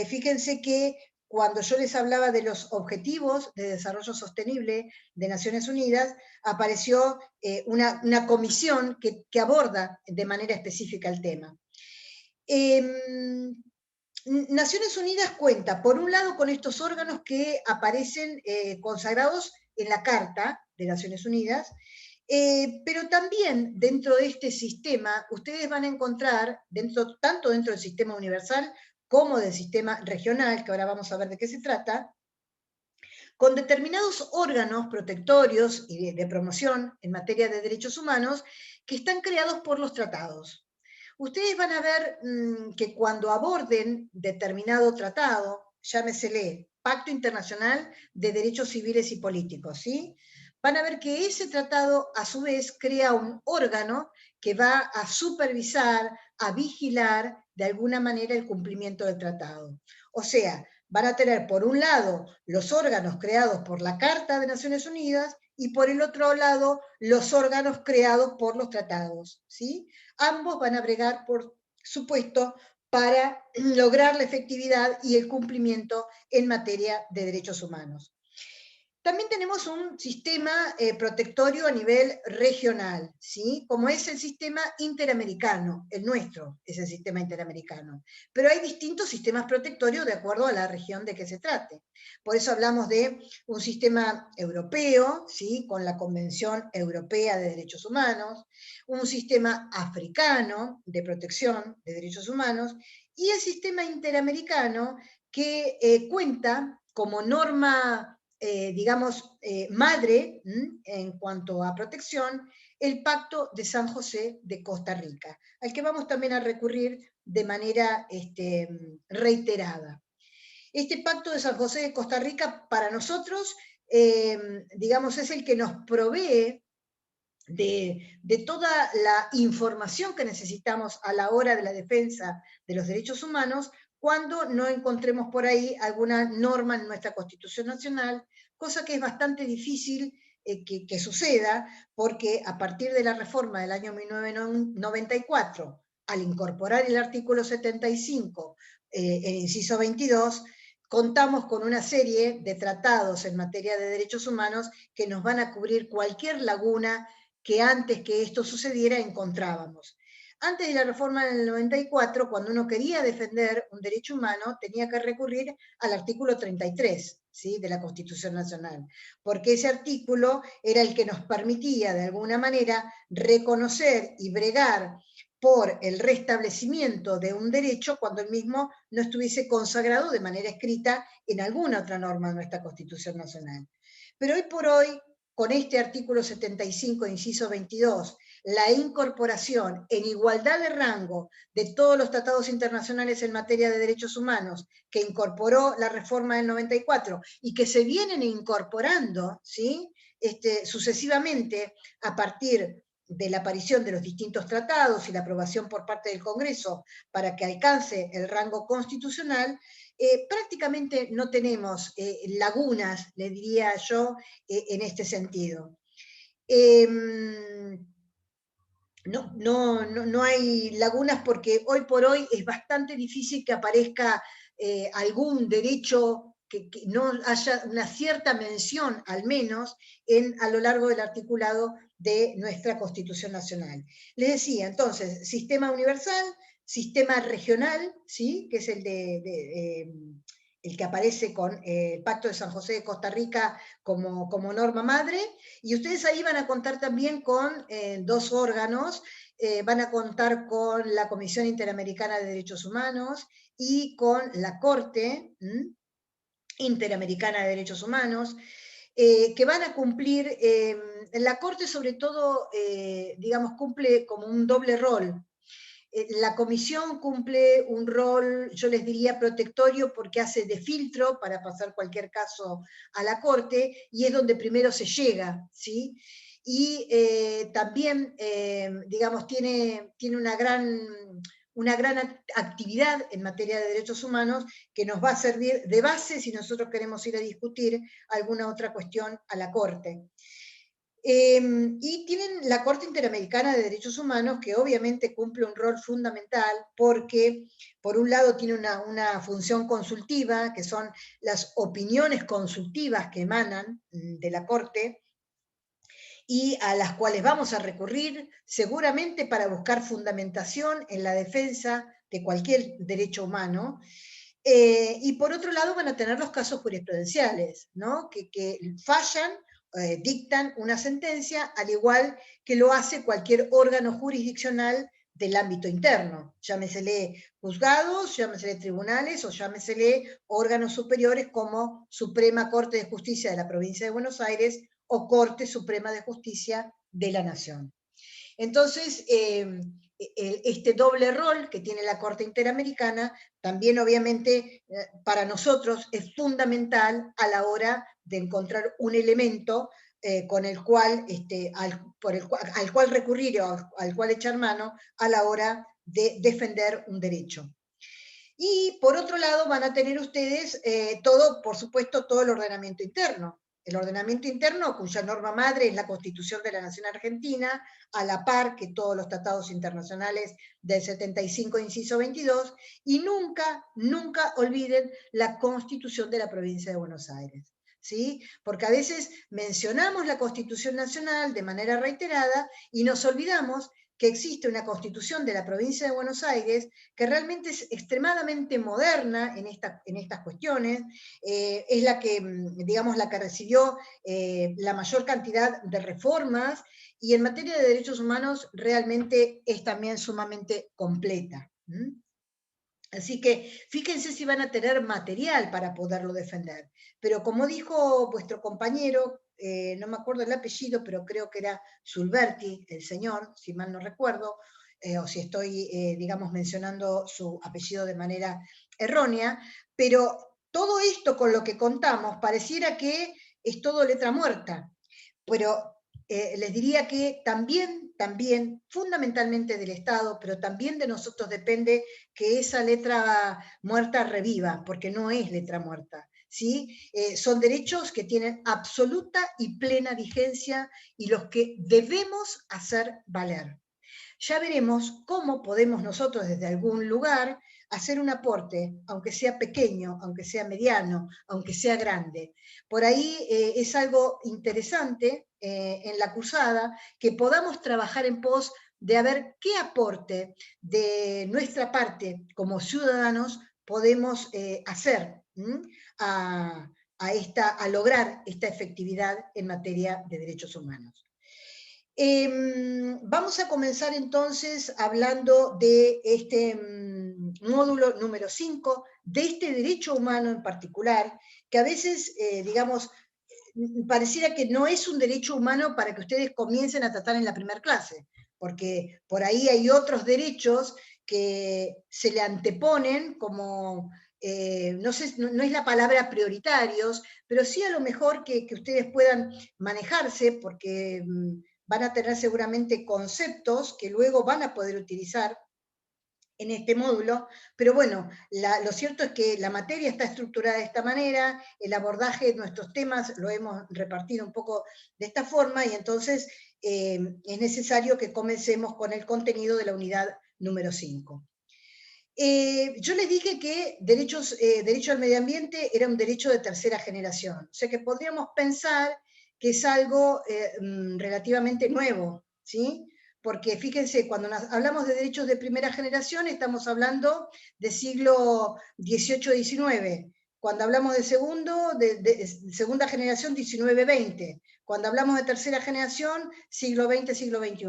fíjense que cuando yo les hablaba de los Objetivos de Desarrollo Sostenible de Naciones Unidas, apareció una comisión que aborda de manera específica el tema. Naciones Unidas cuenta, por un lado, con estos órganos que aparecen consagrados en la Carta de Naciones Unidas, pero también dentro de este sistema, ustedes van a encontrar, tanto dentro del sistema universal como del sistema regional, que ahora vamos a ver de qué se trata, con determinados órganos protectorios y de promoción en materia de derechos humanos que están creados por los tratados. Ustedes van a ver que cuando aborden determinado tratado, llámesele Pacto Internacional de Derechos Civiles y Políticos, ¿sí? Van a ver que ese tratado, a su vez, crea un órgano que va a supervisar, a vigilar, de alguna manera, el cumplimiento del tratado. O sea, van a tener, por un lado, los órganos creados por la Carta de Naciones Unidas, y por el otro lado, los órganos creados por los tratados, ¿sí? Ambos van a bregar, por supuesto, para lograr la efectividad y el cumplimiento en materia de derechos humanos. También tenemos un sistema protectorio a nivel regional, ¿sí? Como es el sistema interamericano, el nuestro es el sistema interamericano. Pero hay distintos sistemas protectorios de acuerdo a la región de que se trate. Por eso hablamos de un sistema europeo, ¿sí? Con la Convención Europea de Derechos Humanos, un sistema africano de protección de derechos humanos, y el sistema interamericano que cuenta como norma digamos, madre en cuanto a protección, el Pacto de San José de Costa Rica, al que vamos también a recurrir de manera reiterada. Este Pacto de San José de Costa Rica, para nosotros, digamos, es el que nos provee de toda la información que necesitamos a la hora de la defensa de los derechos humanos, cuando no encontremos por ahí alguna norma en nuestra Constitución Nacional, cosa que es bastante difícil que suceda, porque a partir de la reforma del año 1994, al incorporar el artículo 75, el inciso 22, contamos con una serie de tratados en materia de derechos humanos que nos van a cubrir cualquier laguna que antes que esto sucediera encontrábamos. Antes de la reforma del 94, cuando uno quería defender un derecho humano, tenía que recurrir al artículo 33, ¿sí? De la Constitución Nacional, porque ese artículo era el que nos permitía, de alguna manera, reconocer y bregar por el restablecimiento de un derecho cuando el mismo no estuviese consagrado de manera escrita en alguna otra norma de nuestra Constitución Nacional. Pero hoy por hoy, con este artículo 75, inciso 22, la incorporación en igualdad de rango de todos los tratados internacionales en materia de derechos humanos que incorporó la reforma del 94 y que se vienen incorporando, ¿sí? Sucesivamente a partir de la aparición de los distintos tratados y la aprobación por parte del Congreso para que alcance el rango constitucional, prácticamente no tenemos lagunas, le diría yo, en este sentido. No hay lagunas porque hoy por hoy es bastante difícil que aparezca algún derecho que no haya una cierta mención, al menos, a lo largo del articulado de nuestra Constitución Nacional. Les decía, entonces, sistema universal, sistema regional, ¿sí? Que es el que aparece con el Pacto de San José de Costa Rica como norma madre, y ustedes ahí van a contar también con dos órganos, van a contar con la Comisión Interamericana de Derechos Humanos y con la Corte Interamericana de Derechos Humanos, que van a cumplir, la Corte sobre todo, digamos, cumple como un doble rol. La comisión cumple un rol, yo les diría, protectorio, porque hace de filtro para pasar cualquier caso a la Corte, y es donde primero se llega, ¿sí? Y también, digamos, tiene una gran actividad en materia de derechos humanos que nos va a servir de base si nosotros queremos ir a discutir alguna otra cuestión a la Corte. Y tienen la Corte Interamericana de Derechos Humanos, que obviamente cumple un rol fundamental porque, por un lado, tiene una función consultiva, que son las opiniones consultivas que emanan de la Corte, y a las cuales vamos a recurrir seguramente para buscar fundamentación en la defensa de cualquier derecho humano. Y por otro lado van a tener los casos jurisprudenciales, ¿no? que fallan, dictan una sentencia, al igual que lo hace cualquier órgano jurisdiccional del ámbito interno, llámesele juzgados, llámesele tribunales o llámesele órganos superiores como Suprema Corte de Justicia de la Provincia de Buenos Aires o Corte Suprema de Justicia de la Nación. Entonces, este doble rol que tiene la Corte Interamericana también obviamente para nosotros es fundamental a la hora de encontrar un elemento con el cual, al cual recurrir o al cual echar mano a la hora de defender un derecho. Y por otro lado van a tener ustedes por supuesto, todo el ordenamiento interno. El ordenamiento interno, cuya norma madre es la Constitución de la Nación Argentina, a la par que todos los tratados internacionales del 75, inciso 22, y nunca olviden la Constitución de la Provincia de Buenos Aires, ¿sí? Porque a veces mencionamos la Constitución Nacional de manera reiterada y nos olvidamos que existe una Constitución de la Provincia de Buenos Aires que realmente es extremadamente moderna en estas cuestiones, es la que, digamos, la que recibió la mayor cantidad de reformas, y en materia de derechos humanos realmente es también sumamente completa. Así que fíjense si van a tener material para poderlo defender. Pero como dijo vuestro compañero, no me acuerdo el apellido, pero creo que era Sulberti, el señor, si mal no recuerdo, o si estoy, digamos, mencionando su apellido de manera errónea, pero todo esto con lo que contamos pareciera que es todo letra muerta, pero les diría que también, fundamentalmente del Estado, pero también de nosotros depende que esa letra muerta reviva, porque no es letra muerta, ¿sí? Son derechos que tienen absoluta y plena vigencia y los que debemos hacer valer. Ya veremos cómo podemos nosotros desde algún lugar hacer un aporte, aunque sea pequeño, aunque sea mediano, aunque sea grande. Por ahí es algo interesante en la cursada, que podamos trabajar en pos de a ver qué aporte de nuestra parte como ciudadanos podemos hacer a lograr esta efectividad en materia de derechos humanos. Vamos a comenzar entonces hablando de este módulo número 5, de este derecho humano en particular, que a veces, digamos, pareciera que no es un derecho humano para que ustedes comiencen a tratar en la primera clase, porque por ahí hay otros derechos que se le anteponen como, no sé, no es la palabra prioritarios, pero sí a lo mejor que ustedes puedan manejarse, porque van a tener seguramente conceptos que luego van a poder utilizar en este módulo, pero bueno, lo cierto es que la materia está estructurada de esta manera, el abordaje de nuestros temas lo hemos repartido un poco de esta forma, y entonces es necesario que comencemos con el contenido de la unidad número 5. Yo les dije que derecho al medio ambiente era un derecho de tercera generación, o sea que podríamos pensar que es algo relativamente nuevo, ¿sí? Porque fíjense, cuando hablamos de derechos de primera generación, estamos hablando de siglo XVIII-XIX. Cuando hablamos de segunda generación, XIX-XX. Cuando hablamos de tercera generación, siglo XX, siglo XXI.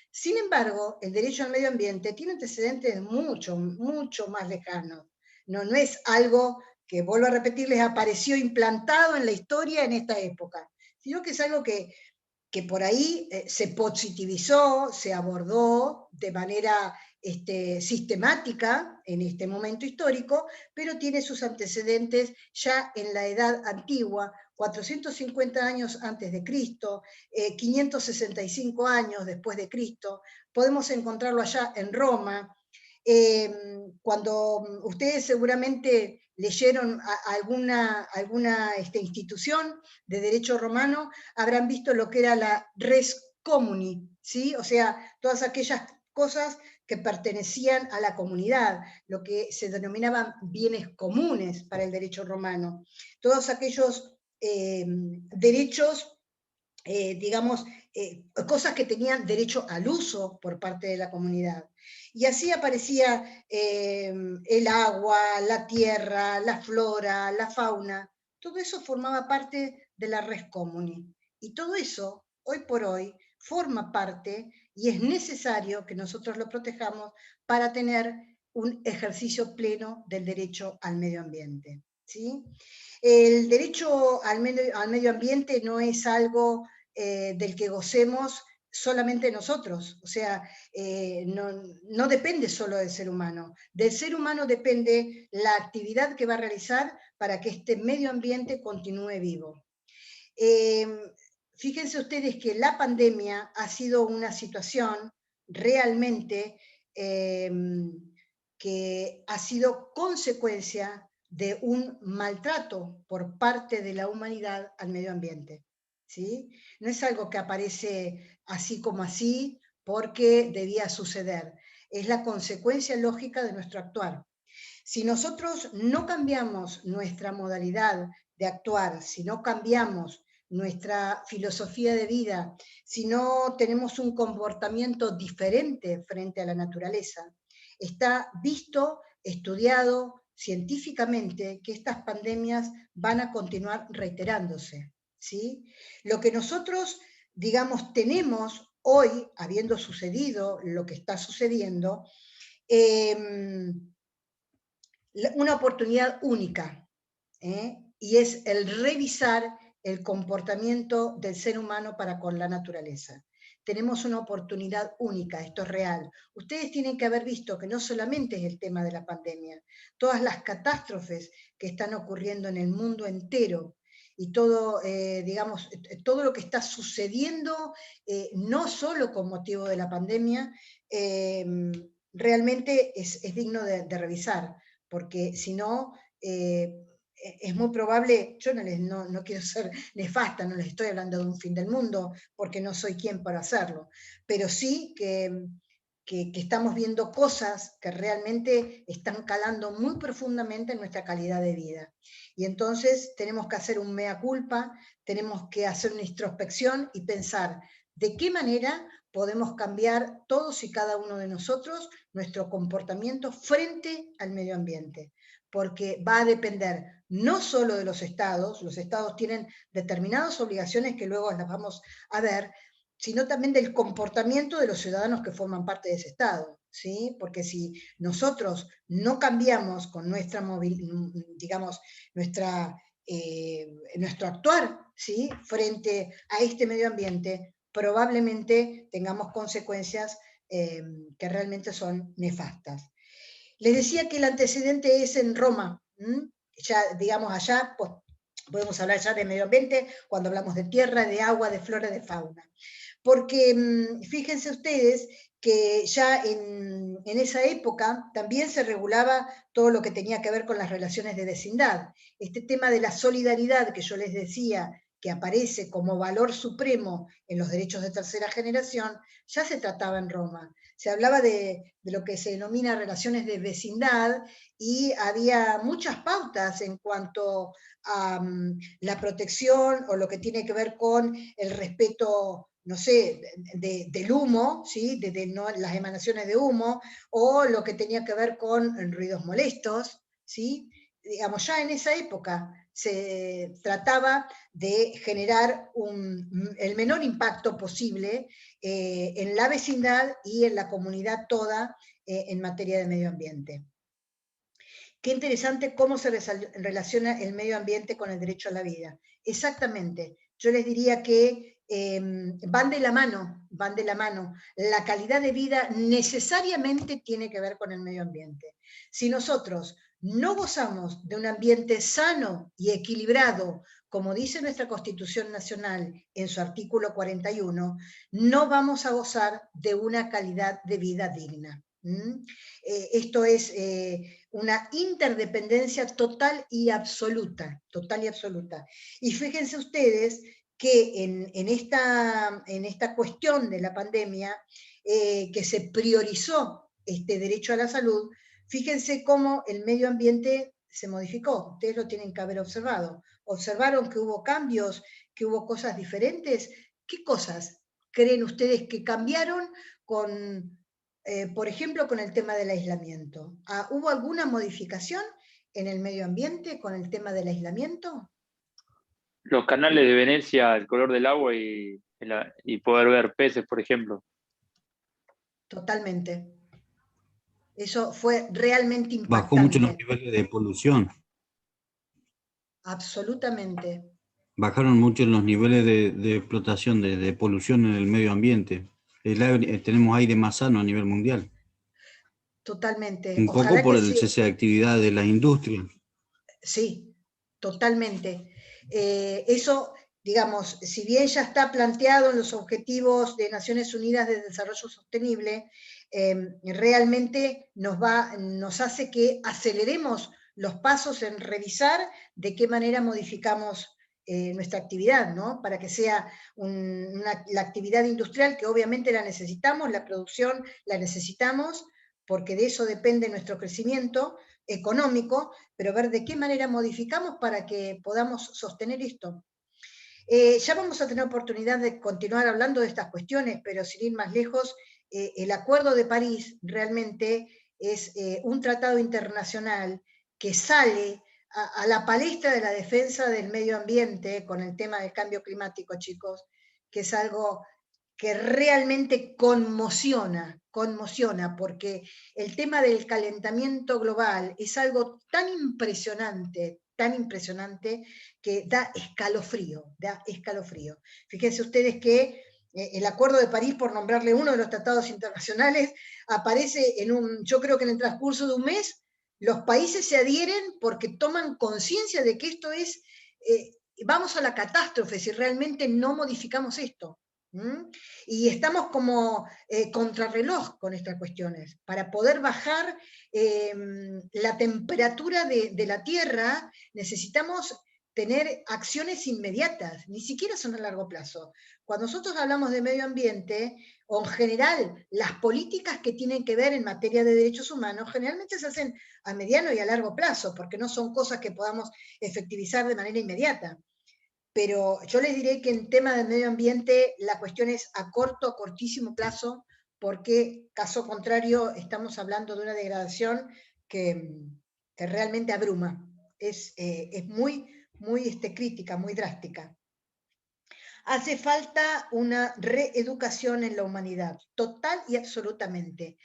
Sin embargo, el derecho al medio ambiente tiene antecedentes mucho, mucho más lejanos. No es algo que, vuelvo a repetirles, apareció implantado en la historia en esta época, sino que es algo que por ahí se positivizó, se abordó de manera sistemática en este momento histórico, pero tiene sus antecedentes ya en la edad antigua, 450 años antes de Cristo, 565 años después de Cristo, podemos encontrarlo allá en Roma. Cuando ustedes seguramente leyeron alguna institución de derecho romano, habrán visto lo que era la res comuni, ¿sí? O sea, todas aquellas cosas que pertenecían a la comunidad, lo que se denominaban bienes comunes para el derecho romano. Todos aquellos derechos, digamos, cosas que tenían derecho al uso por parte de la comunidad. Y así aparecía el agua, la tierra, la flora, la fauna. Todo eso formaba parte de la res comuni. Y todo eso, hoy por hoy, forma parte y es necesario que nosotros lo protejamos para tener un ejercicio pleno del derecho al medio ambiente, ¿sí? El derecho al medio ambiente no es algo del que gocemos solamente nosotros, o sea, no depende solo del ser humano depende la actividad que va a realizar para que este medio ambiente continúe vivo. Fíjense ustedes que la pandemia ha sido una situación realmente que ha sido consecuencia de un maltrato por parte de la humanidad al medio ambiente, ¿sí? No es algo que aparece así como así porque debía suceder, es la consecuencia lógica de nuestro actuar. Si nosotros no cambiamos nuestra modalidad de actuar, si no cambiamos nuestra filosofía de vida, si no tenemos un comportamiento diferente frente a la naturaleza, está visto, estudiado científicamente que estas pandemias van a continuar reiterándose, ¿sí? Lo que nosotros, digamos, tenemos hoy, habiendo sucedido lo que está sucediendo, una oportunidad única, y es el revisar el comportamiento del ser humano para con la naturaleza. Tenemos una oportunidad única, esto es real. Ustedes tienen que haber visto que no solamente es el tema de la pandemia, todas las catástrofes que están ocurriendo en el mundo entero, y todo, digamos, todo lo que está sucediendo, no solo con motivo de la pandemia, realmente es digno de revisar, porque si no, es muy probable, yo no quiero ser nefasta, no les estoy hablando de un fin del mundo, porque no soy quien para hacerlo, pero sí que estamos viendo cosas que realmente están calando muy profundamente en nuestra calidad de vida. Y entonces tenemos que hacer un mea culpa, tenemos que hacer una introspección y pensar de qué manera podemos cambiar todos y cada uno de nosotros nuestro comportamiento frente al medio ambiente, porque va a depender no solo de los estados tienen determinadas obligaciones que luego las vamos a ver, sino también del comportamiento de los ciudadanos que forman parte de ese estado, ¿sí? Porque si nosotros no cambiamos con nuestra digamos, nuestra nuestro actuar, ¿sí?, frente a este medio ambiente, probablemente tengamos consecuencias que realmente son nefastas. Les decía que el antecedente es en Roma, ya digamos allá, pues, podemos hablar ya de medio ambiente cuando hablamos de tierra, de agua, de flora, de fauna. Porque fíjense ustedes que ya en esa época también se regulaba todo lo que tenía que ver con las relaciones de vecindad. Este tema de la solidaridad que yo les decía, que aparece como valor supremo en los derechos de tercera generación, ya se trataba en Roma. Se hablaba de lo que se denomina relaciones de vecindad y había muchas pautas en cuanto a la protección o lo que tiene que ver con el respeto, no sé, del humo, ¿sí?, no, las emanaciones de humo, o lo que tenía que ver con ruidos molestos, ¿sí? Digamos, ya en esa época se trataba de generar el menor impacto posible en la vecindad y en la comunidad toda en materia de medio ambiente. Qué interesante cómo se relaciona el medio ambiente con el derecho a la vida. Exactamente. Yo les diría que van de la mano, van de la mano. La calidad de vida necesariamente tiene que ver con el medio ambiente. Si nosotros no gozamos de un ambiente sano y equilibrado, como dice nuestra Constitución Nacional en su artículo 41, no vamos a gozar de una calidad de vida digna. Esto es una interdependencia total y absoluta, total y absoluta. Y fíjense ustedes que en esta cuestión de la pandemia, que se priorizó este derecho a la salud, fíjense cómo el medio ambiente se modificó. Ustedes lo tienen que haber observado. ¿Observaron que hubo cambios, que hubo cosas diferentes? ¿Qué cosas creen ustedes que cambiaron con, por ejemplo, con el tema del aislamiento? ¿Hubo alguna modificación en el medio ambiente con el tema del aislamiento? Los canales de Venecia, el color del agua y poder ver peces, por ejemplo. Totalmente. Eso fue realmente impactante. Bajó mucho los niveles de polución. Absolutamente. Bajaron mucho los niveles de explotación, de polución en el medio ambiente. Tenemos aire más sano a nivel mundial. Totalmente. Un poco por el cese de actividad de la industria. Sí, totalmente. Eso, digamos, si bien ya está planteado en los Objetivos de Naciones Unidas de Desarrollo Sostenible, realmente nos hace que aceleremos los pasos en revisar de qué manera modificamos nuestra actividad, ¿no? Para que sea la actividad industrial, que obviamente la necesitamos, la producción la necesitamos, porque de eso depende nuestro crecimiento económico, pero ver de qué manera modificamos para que podamos sostener esto. Ya vamos a tener oportunidad de continuar hablando de estas cuestiones, pero sin ir más lejos, el Acuerdo de París realmente es un tratado internacional que sale a la palestra de la defensa del medio ambiente con el tema del cambio climático, chicos, que es algo que realmente conmociona, porque el tema del calentamiento global es algo tan impresionante, que da escalofrío, da escalofrío. Fíjense ustedes que el Acuerdo de París, por nombrarle uno de los tratados internacionales, aparece yo creo que en el transcurso de un mes, los países se adhieren porque toman conciencia de que esto es, vamos a la catástrofe si realmente no modificamos esto. Y estamos como contrarreloj con estas cuestiones. Para poder bajar la temperatura de la Tierra, necesitamos tener acciones inmediatas, ni siquiera son a largo plazo. Cuando nosotros hablamos de medio ambiente, o en general las políticas que tienen que ver en materia de derechos humanos, generalmente se hacen a mediano y a largo plazo, porque no son cosas que podamos efectivizar de manera inmediata. Pero yo les diré que en tema de medio ambiente la cuestión es a cortísimo plazo, porque caso contrario estamos hablando de una degradación que realmente abruma. Es muy crítica, muy drástica. Hace falta una reeducación en la humanidad, total y absolutamente.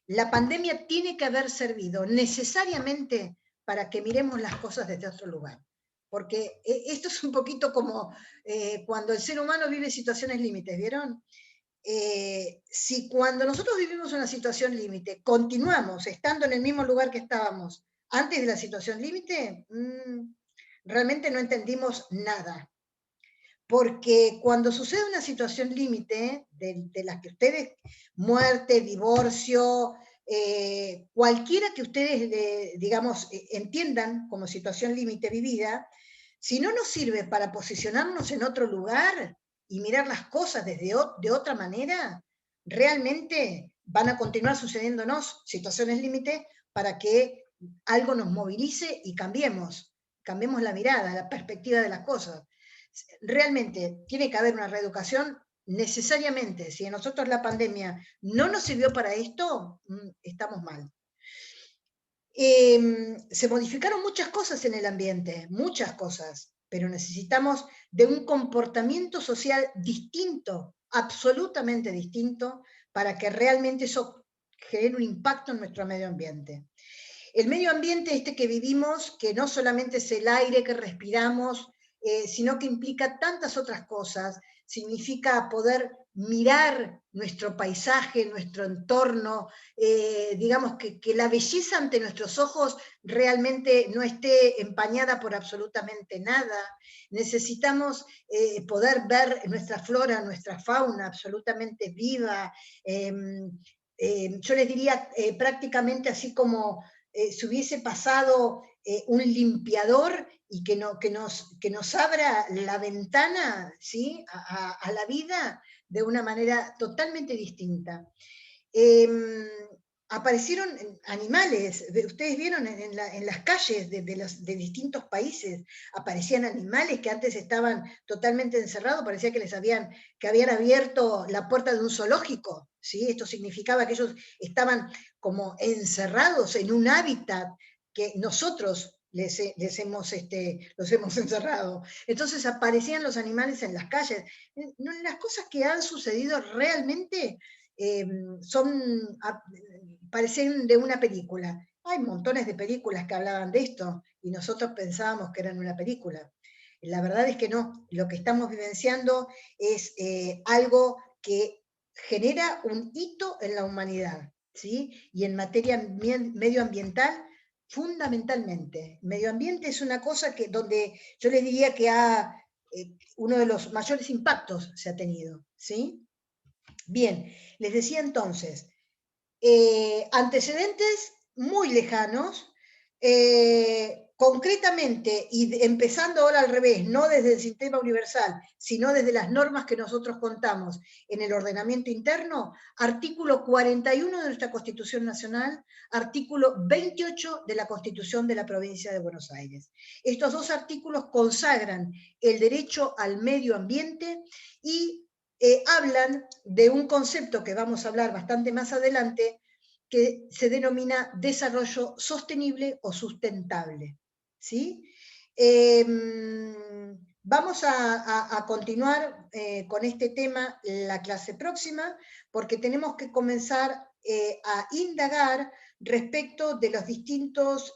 La pandemia tiene que haber servido necesariamente para que miremos las cosas desde otro lugar. porque esto es un poquito como cuando el ser humano vive situaciones límites, ¿vieron? Si cuando nosotros vivimos una situación límite, continuamos estando en el mismo lugar que estábamos antes de la situación límite, realmente no entendimos nada. Porque cuando sucede una situación límite, de las que ustedes, muerte, divorcio, cualquiera que ustedes, digamos, entiendan como situación límite vivida, si no nos sirve para posicionarnos en otro lugar y mirar las cosas de otra manera, realmente van a continuar sucediéndonos situaciones límite para que algo nos movilice y cambiemos la mirada, la perspectiva de las cosas. Realmente tiene que haber una reeducación necesariamente. Si a nosotros la pandemia no nos sirvió para esto, estamos mal. Se modificaron muchas cosas en el ambiente, muchas cosas, pero necesitamos de un comportamiento social distinto, absolutamente distinto, para que realmente eso genere un impacto en nuestro medio ambiente. El medio ambiente este que vivimos, que no solamente es el aire que respiramos, sino que implica tantas otras cosas, significa poder mirar nuestro paisaje, nuestro entorno, digamos que la belleza ante nuestros ojos realmente no esté empañada por absolutamente nada. Necesitamos poder ver nuestra flora, nuestra fauna absolutamente viva. Yo les diría prácticamente así como si hubiese pasado un limpiador y que nos abra la ventana, ¿sí?, a la vida de una manera totalmente distinta. Aparecieron animales, ustedes vieron en las calles de distintos países, aparecían animales que antes estaban totalmente encerrados, parecía que habían abierto la puerta de un zoológico, ¿sí? Esto significaba que ellos estaban como encerrados en un hábitat que nosotros los hemos encerrado. Entonces aparecían los animales en las calles. Las cosas que han sucedido realmente parecen de una película. Hay montones de películas que hablaban de esto y nosotros pensábamos que eran una película. La verdad es que no, lo que estamos vivenciando es algo que genera un hito en la humanidad, ¿sí? Y en materia medioambiental, fundamentalmente. Medio ambiente es una cosa donde yo les diría que uno de los mayores impactos se ha tenido, ¿sí? Bien, les decía entonces, antecedentes muy lejanos, concretamente, y empezando ahora al revés, no desde el sistema universal, sino desde las normas que nosotros contamos en el ordenamiento interno, artículo 41 de nuestra Constitución Nacional, artículo 28 de la Constitución de la Provincia de Buenos Aires. Estos dos artículos consagran el derecho al medio ambiente y hablan de un concepto que vamos a hablar bastante más adelante, que se denomina desarrollo sostenible o sustentable, ¿sí? Vamos a continuar con este tema la clase próxima, porque tenemos que comenzar a indagar respecto de los distintos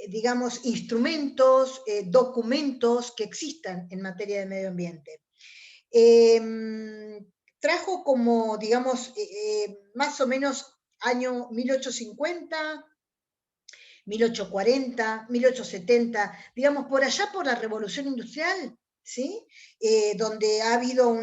digamos, instrumentos, documentos que existan en materia de medio ambiente. Trajo como, digamos, más o menos año 1850, 1840, 1870, digamos, por allá por la Revolución Industrial, ¿sí? Donde ha habido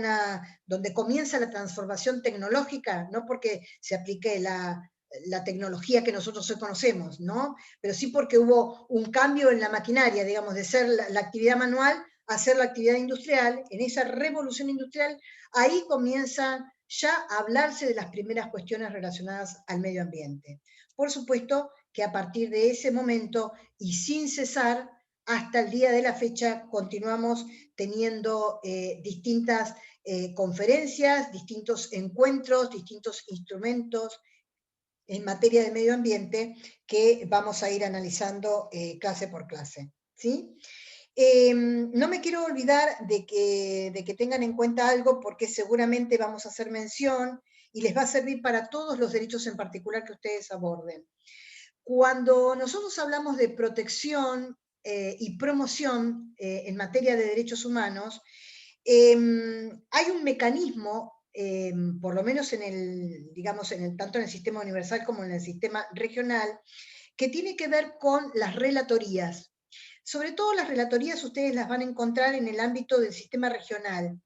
donde comienza la transformación tecnológica, no porque se aplique la tecnología que nosotros hoy conocemos, ¿no? Pero sí porque hubo un cambio en la maquinaria, digamos, de ser la actividad manual a ser la actividad industrial. En esa revolución industrial, ahí comienza ya a hablarse de las primeras cuestiones relacionadas al medio ambiente. Por supuesto que a partir de ese momento y sin cesar, hasta el día de la fecha, continuamos teniendo distintas conferencias, distintos encuentros, distintos instrumentos en materia de medio ambiente que vamos a ir analizando clase por clase, ¿sí? No me quiero olvidar de que tengan en cuenta algo, porque seguramente vamos a hacer mención y les va a servir para todos los derechos en particular que ustedes aborden. Cuando nosotros hablamos de protección y promoción en materia de derechos humanos, hay un mecanismo, por lo menos tanto en el sistema universal como en el sistema regional, que tiene que ver con las relatorías. Sobre todo las relatorías ustedes las van a encontrar en el ámbito del sistema regional.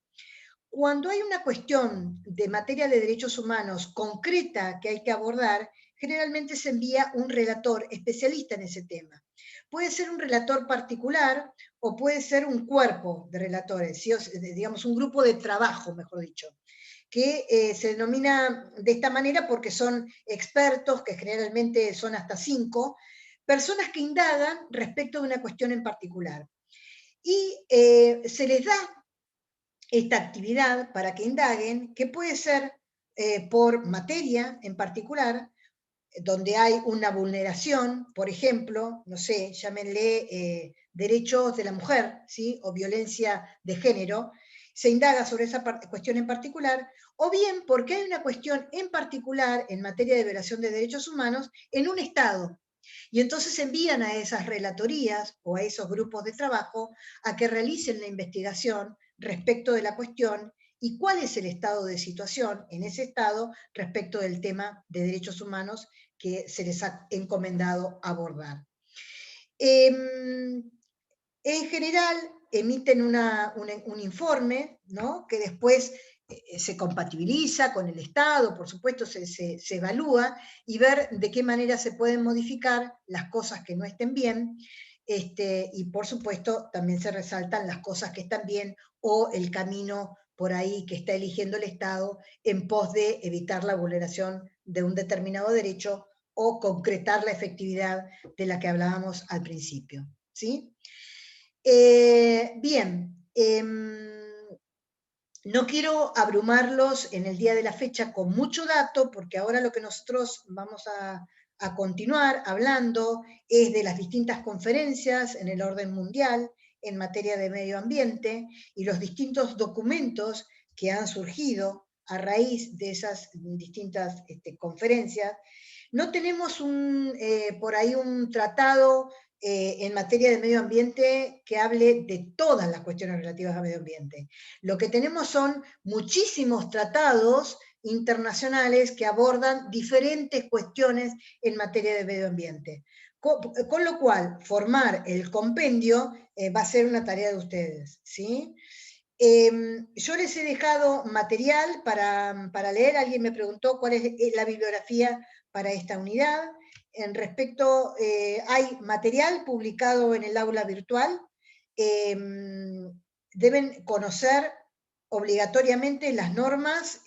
Cuando hay una cuestión de materia de derechos humanos concreta que hay que abordar, generalmente se envía un relator especialista en ese tema. Puede ser un relator particular o puede ser un cuerpo de relatores, ¿sí? Digamos un grupo de trabajo, mejor dicho, que se denomina de esta manera porque son expertos, que generalmente son hasta 5, personas que indagan respecto de una cuestión en particular. Y se les da esta actividad para que indaguen, que puede ser por materia en particular, donde hay una vulneración, por ejemplo, no sé, llámenle derechos de la mujer, ¿sí? O violencia de género, se indaga sobre esa cuestión en particular, o bien porque hay una cuestión en particular en materia de violación de derechos humanos en un Estado. Y entonces envían a esas relatorías o a esos grupos de trabajo a que realicen la investigación respecto de la cuestión y cuál es el estado de situación en ese estado respecto del tema de derechos humanos que se les ha encomendado abordar. En general, emiten un informe, ¿no? Que después se compatibiliza con el Estado, por supuesto se evalúa, y ver de qué manera se pueden modificar las cosas que no estén bien, y por supuesto también se resaltan las cosas que están bien, o el camino por ahí que está eligiendo el Estado en pos de evitar la vulneración de un determinado derecho o concretar la efectividad de la que hablábamos al principio, ¿sí? Bien, no quiero abrumarlos en el día de la fecha con mucho dato, porque ahora lo que nosotros vamos a continuar hablando es de las distintas conferencias en el orden mundial en materia de medio ambiente y los distintos documentos que han surgido a raíz de esas distintas conferencias. No tenemos por ahí un tratado en materia de medio ambiente que hable de todas las cuestiones relativas a medio ambiente. Lo que tenemos son muchísimos tratados internacionales que abordan diferentes cuestiones en materia de medio ambiente. Con lo cual, formar el compendio va a ser una tarea de ustedes, ¿sí? Yo les he dejado material para leer. Alguien me preguntó cuál es la bibliografía para esta unidad. En respecto, hay material publicado en el aula virtual. Deben conocer obligatoriamente las normas,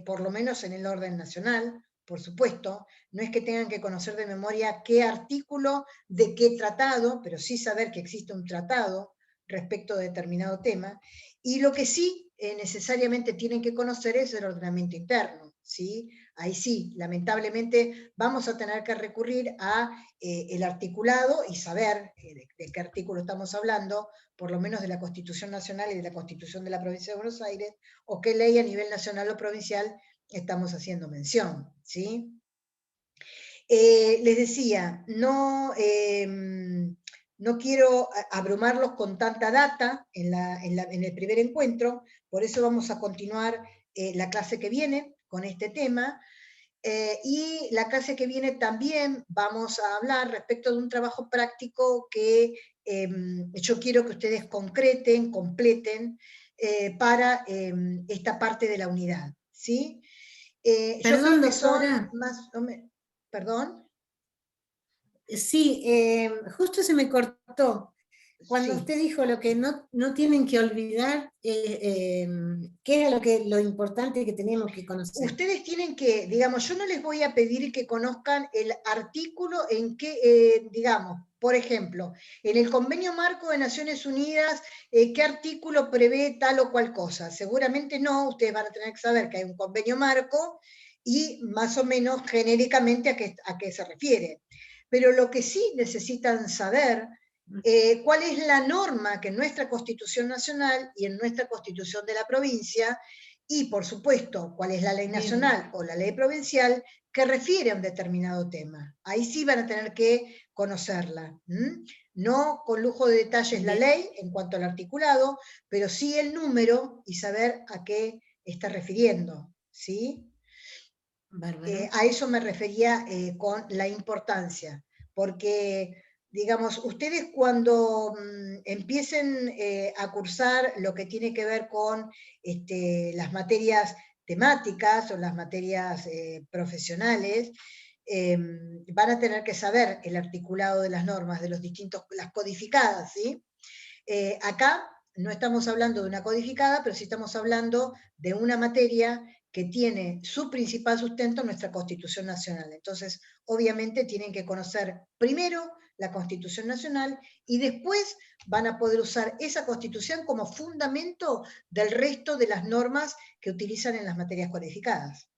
por lo menos en el orden nacional, por supuesto. No es que tengan que conocer de memoria qué artículo de qué tratado, pero sí saber que existe un tratado respecto a determinado tema. Y lo que sí necesariamente tienen que conocer es el ordenamiento interno, ¿sí? Ahí sí, lamentablemente vamos a tener que recurrir a el articulado y saber de qué artículo estamos hablando, por lo menos de la Constitución Nacional y de la Constitución de la Provincia de Buenos Aires, o qué ley a nivel nacional o provincial estamos haciendo mención, ¿sí? Les decía, no quiero abrumarlos con tanta data en el primer encuentro, por eso vamos a continuar la clase que viene con este tema, y la clase que viene también vamos a hablar respecto de un trabajo práctico que yo quiero que ustedes concreten, completen, para esta parte de la unidad, ¿sí? Perdón, yo creo que son doctora. más o menos... ¿Perdón? Sí, justo se me cortó. Cuando Sí. usted dijo lo que no tienen que olvidar, ¿qué era lo importante que teníamos que conocer? Ustedes tienen que, digamos, yo no les voy a pedir que conozcan el artículo en que, digamos, por ejemplo, en el Convenio Marco de Naciones Unidas, ¿qué artículo prevé tal o cual cosa? Seguramente no, ustedes van a tener que saber que hay un Convenio Marco y más o menos genéricamente a qué se refiere. Pero lo que sí necesitan saber cuál es la norma que en nuestra Constitución Nacional y en nuestra Constitución de la provincia, y por supuesto cuál es la ley nacional o la ley provincial que refiere a un determinado tema. Ahí sí van a tener que conocerla. No con lujo de detalles la ley en cuanto al articulado, pero sí el número y saber a qué está refiriendo, ¿sí? A eso me refería con la importancia, porque, digamos, ustedes cuando empiecen a cursar lo que tiene que ver con las materias temáticas o las materias profesionales, van a tener que saber el articulado de las normas, de los distintos, las codificadas, ¿sí? Acá no estamos hablando de una codificada, pero sí estamos hablando de una materia que tiene su principal sustento en nuestra Constitución Nacional. Entonces, obviamente tienen que conocer primero la Constitución Nacional y después van a poder usar esa Constitución como fundamento del resto de las normas que utilizan en las materias codificadas.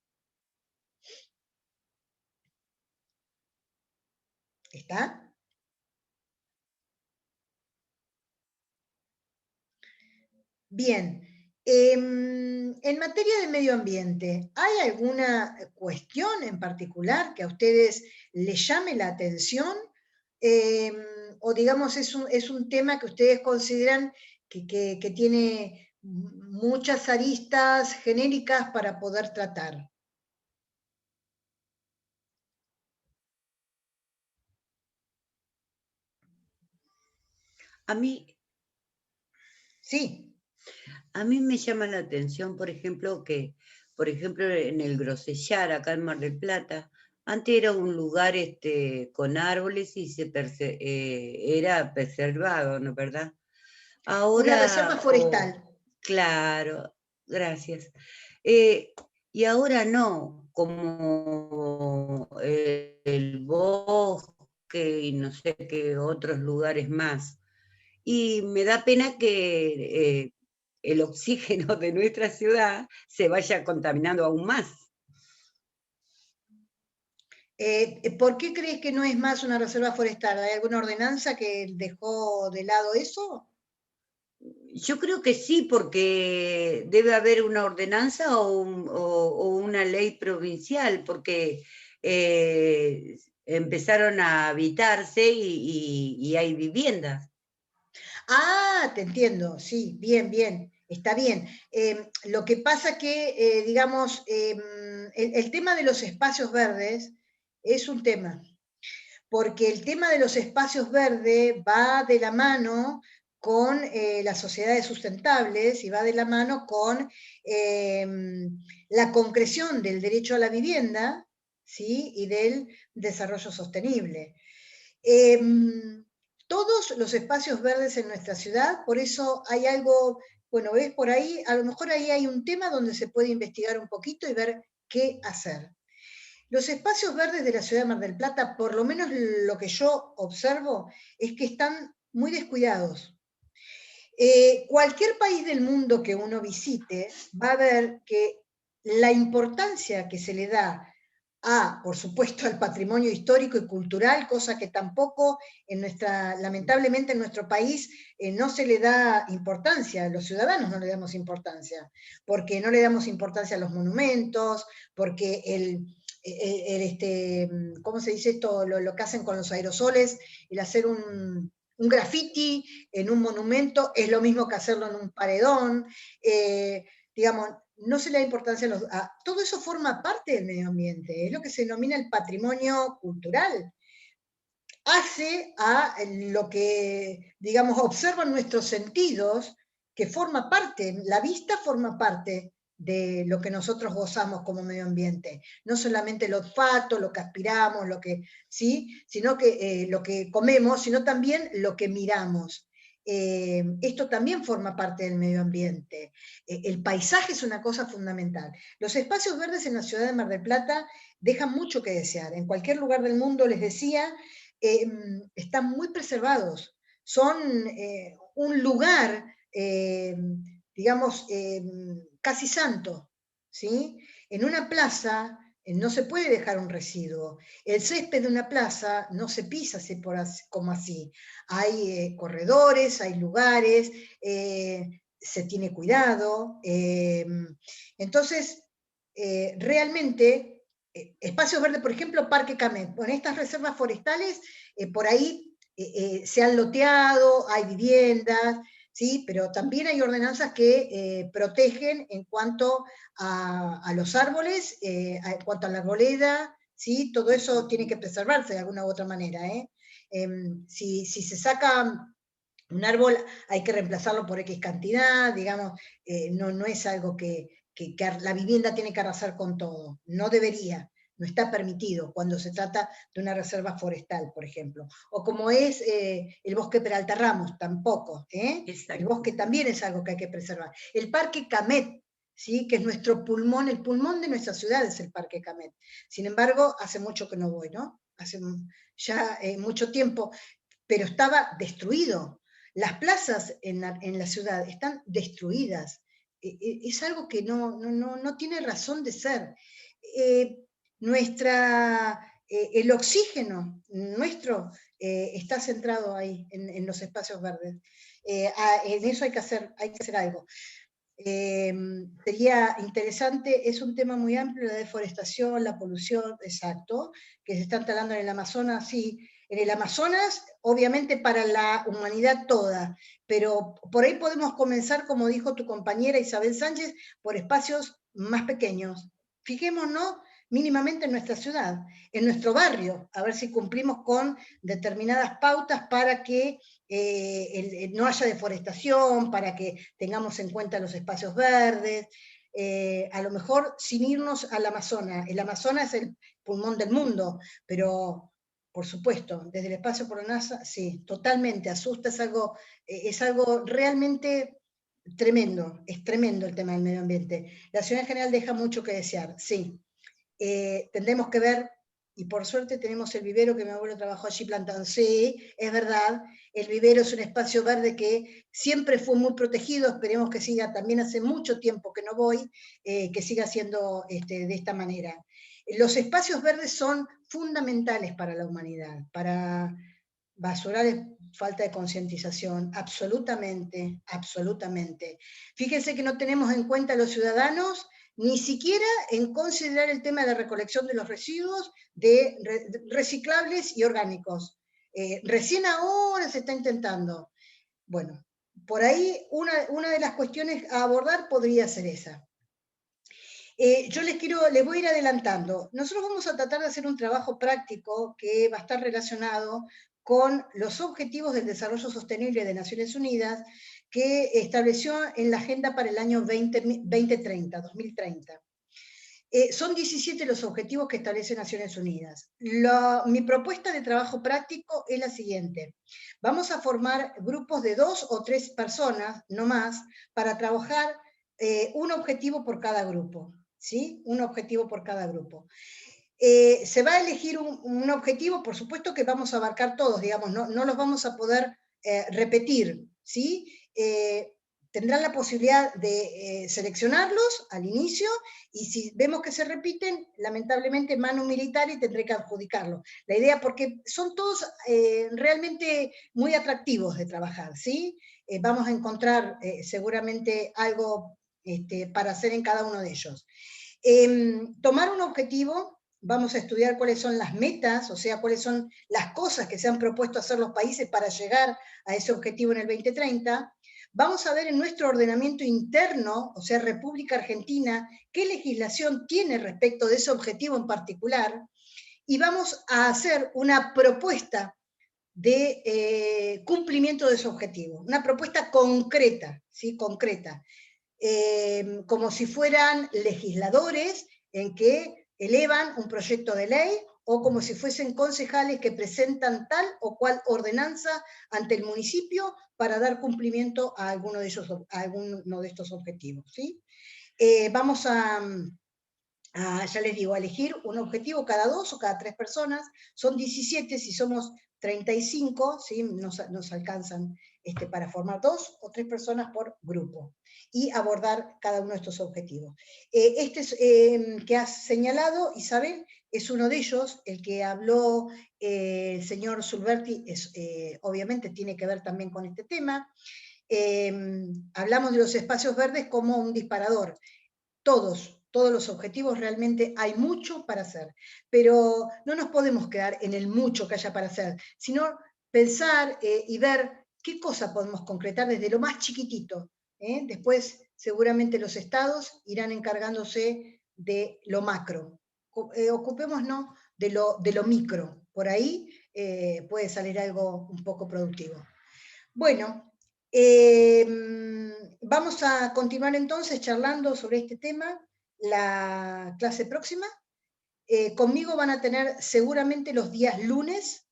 ¿Está? Bien. En materia de medio ambiente, ¿hay alguna cuestión en particular que a ustedes les llame la atención? O digamos, es un tema que ustedes consideran que tiene muchas aristas genéricas para poder tratar. A mí... Sí. A mí me llama la atención, por ejemplo, que, por ejemplo, en el Grosellar, acá en Mar del Plata, antes era un lugar con árboles y era preservado, ¿no es verdad? Ahora, una reserva forestal. Claro, gracias. Y ahora no, como el bosque y no sé qué otros lugares más. Y me da pena que el oxígeno de nuestra ciudad se vaya contaminando aún más. ¿Por qué crees que no es más una reserva forestal? ¿Hay alguna ordenanza que dejó de lado eso? Yo creo que sí, porque debe haber una ordenanza o una ley provincial, porque empezaron a habitarse y hay viviendas. Ah, te entiendo, sí, bien, bien, está bien. Lo que pasa que, digamos, el tema de los espacios verdes es un tema, porque el tema de los espacios verdes va de la mano con las sociedades sustentables y va de la mano con la concreción del derecho a la vivienda, ¿sí? Y del desarrollo sostenible. Todos los espacios verdes en nuestra ciudad, por eso hay algo, bueno, ves por ahí, a lo mejor ahí hay un tema donde se puede investigar un poquito y ver qué hacer. Los espacios verdes de la ciudad de Mar del Plata, por lo menos lo que yo observo, es que están muy descuidados. Cualquier país del mundo que uno visite va a ver que la importancia que se le da por supuesto, al patrimonio histórico y cultural, cosa que tampoco lamentablemente en nuestro país no se le da importancia, los ciudadanos no le damos importancia, porque no le damos importancia a los monumentos, porque ¿cómo se dice esto? Lo que hacen con los aerosoles, el hacer un graffiti en un monumento es lo mismo que hacerlo en un paredón, digamos, no se le da importancia todo eso forma parte del medio ambiente, es lo que se denomina el patrimonio cultural. Hace a lo que, digamos, observan nuestros sentidos, que forma parte, la vista forma parte de lo que nosotros gozamos como medio ambiente. No solamente el olfato, lo que aspiramos, ¿sí? Sino que lo que comemos, sino también lo que miramos. Esto también forma parte del medio ambiente. El paisaje es una cosa fundamental. Los espacios verdes en la ciudad de Mar del Plata dejan mucho que desear. En cualquier lugar del mundo, les decía, están muy preservados. Son un lugar, digamos, casi santo, ¿sí? En una plaza no se puede dejar un residuo. El césped de una plaza no se pisa así como así. Hay corredores, hay lugares, se tiene cuidado. Entonces, realmente espacios verdes, por ejemplo, Parque Camet. Bueno, estas reservas forestales, por ahí se han loteado, hay viviendas, ¿sí? Pero también hay ordenanzas que protegen en cuanto a los árboles, en cuanto a la arboleda, ¿sí? Todo eso tiene que preservarse de alguna u otra manera. Si se saca un árbol, hay que reemplazarlo por X cantidad, digamos, no es algo que la vivienda tiene que arrasar con todo, no debería. No está permitido cuando se trata de una reserva forestal, por ejemplo. O como es el bosque Peralta Ramos, tampoco. El bosque también es algo que hay que preservar. El Parque Camet, ¿sí? Que es nuestro pulmón, el pulmón de nuestra ciudad es el Parque Camet. Sin embargo, hace mucho que no voy, ¿no? Hace ya mucho tiempo, pero estaba destruido. Las plazas en la ciudad están destruidas. Es algo que no tiene razón de ser. El oxígeno nuestro está centrado ahí, en los espacios verdes. En eso hay que hacer algo. Sería interesante, es un tema muy amplio, la deforestación, la polución, exacto, que se están talando en el Amazonas, sí. En el Amazonas, obviamente para la humanidad toda, pero por ahí podemos comenzar, como dijo tu compañera Isabel Sánchez, por espacios más pequeños. Fijémonos mínimamente en nuestra ciudad, en nuestro barrio, a ver si cumplimos con determinadas pautas para que no haya deforestación, para que tengamos en cuenta los espacios verdes, a lo mejor sin irnos al Amazonas. El Amazonas es el pulmón del mundo, pero por supuesto, desde el espacio por la NASA, sí, totalmente, asusta, es algo realmente tremendo, es tremendo el tema del medio ambiente. La ciudad en general deja mucho que desear, sí. Tendremos que ver, y por suerte tenemos el vivero, que mi abuelo trabajó allí plantando, sí, es verdad, el vivero es un espacio verde que siempre fue muy protegido, esperemos que siga, también hace mucho tiempo que no voy, que siga siendo de esta manera. Los espacios verdes son fundamentales para la humanidad, para basurales, falta de concientización, absolutamente, absolutamente. Fíjense que no tenemos en cuenta a los ciudadanos, ni siquiera en considerar el tema de la recolección de los residuos reciclables y orgánicos. Recién ahora se está intentando. Bueno, por ahí una de las cuestiones a abordar podría ser esa. Yo les voy a ir adelantando. Nosotros vamos a tratar de hacer un trabajo práctico que va a estar relacionado con los objetivos del desarrollo sostenible de Naciones Unidas que estableció en la agenda para el año 2030. Son 17 los objetivos que establece Naciones Unidas. Mi propuesta de trabajo práctico es la siguiente. Vamos a formar grupos de 2 o 3 personas, no más, para trabajar un objetivo por cada grupo. ¿Sí? Un objetivo por cada grupo. Se va a elegir un objetivo, por supuesto que vamos a abarcar todos, digamos, no los vamos a poder repetir, ¿sí? Tendrán la posibilidad de seleccionarlos al inicio, y si vemos que se repiten, lamentablemente manu militari tendré que adjudicarlo. La idea, porque son todos realmente muy atractivos de trabajar, ¿sí? Vamos a encontrar seguramente algo para hacer en cada uno de ellos. Tomar un objetivo, vamos a estudiar cuáles son las metas, o sea, cuáles son las cosas que se han propuesto hacer los países para llegar a ese objetivo en el 2030. Vamos a ver en nuestro ordenamiento interno, o sea, República Argentina, qué legislación tiene respecto de ese objetivo en particular, y vamos a hacer una propuesta de cumplimiento de ese objetivo, una propuesta concreta, ¿sí? Concreta. Como si fueran legisladores en que elevan un proyecto de ley, o como si fuesen concejales que presentan tal o cual ordenanza ante el municipio para dar cumplimiento a alguno de estos objetivos, ¿sí? Vamos ya les digo, a elegir un objetivo cada 2 o cada 3 personas, son 17, si somos 35, ¿sí? nos alcanzan para formar 2 o 3 personas por grupo, y abordar cada uno de estos objetivos. Que has señalado, Isabel, es uno de ellos, el que habló el señor Sulberti, obviamente tiene que ver también con este tema. Hablamos de los espacios verdes como un disparador. Todos todos los objetivos, realmente hay mucho para hacer, pero no nos podemos quedar en el mucho que haya para hacer, sino pensar y ver qué cosa podemos concretar desde lo más chiquitito. Después seguramente los estados irán encargándose de lo macro. Ocupémonos de lo micro, por ahí puede salir algo un poco productivo. Bueno, vamos a continuar entonces charlando sobre este tema la clase próxima. Conmigo van a tener seguramente los días lunes,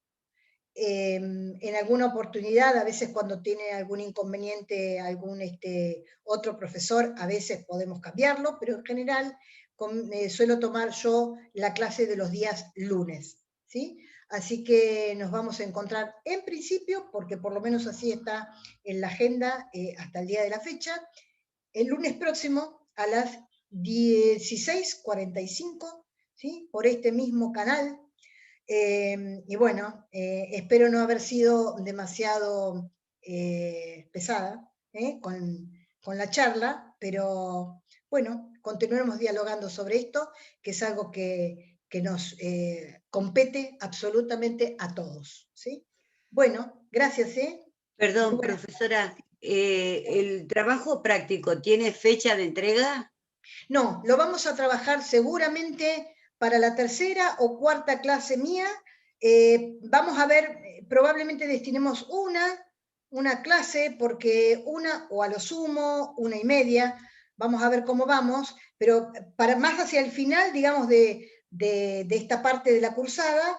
en alguna oportunidad, a veces cuando tiene algún inconveniente algún otro profesor, a veces podemos cambiarlo, pero en general suelo tomar yo la clase de los días lunes, ¿sí? Así que nos vamos a encontrar en principio, porque por lo menos así está en la agenda hasta el día de la fecha, el lunes próximo a las 16:45, ¿sí? Por este mismo canal. Y bueno, espero no haber sido demasiado pesada con la charla, pero bueno, continuaremos dialogando sobre esto, que es algo que nos compete absolutamente a todos, ¿sí? Bueno, gracias. Perdón, profesora, ¿el trabajo práctico tiene fecha de entrega? No, lo vamos a trabajar seguramente para la tercera o cuarta clase mía. Vamos a ver, probablemente destinemos una clase, porque una o a lo sumo, 1:30, vamos a ver cómo vamos, pero para más hacia el final, digamos, de esta parte de la cursada,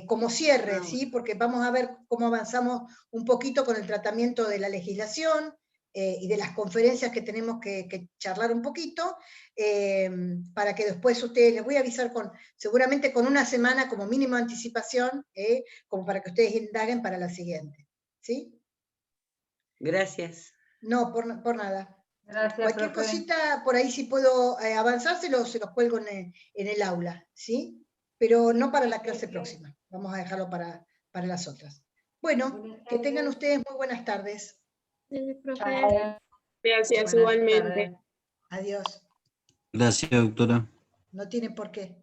como cierre, ¿sí? Porque vamos a ver cómo avanzamos un poquito con el tratamiento de la legislación, y de las conferencias que tenemos que charlar un poquito, para que después ustedes, les voy a avisar seguramente con una semana como mínimo de anticipación, como para que ustedes indaguen para la siguiente. ¿Sí? Gracias. No, por nada. Gracias, Cualquier profe. cosita, por ahí si puedo avanzar, se los cuelgo en el aula, ¿sí? Pero no para la clase próxima. Vamos a dejarlo para las otras. Bueno, que tengan ustedes muy buenas tardes. Profe. Gracias, Buenas igualmente. tardes. Adiós. Gracias, doctora. No tiene por qué.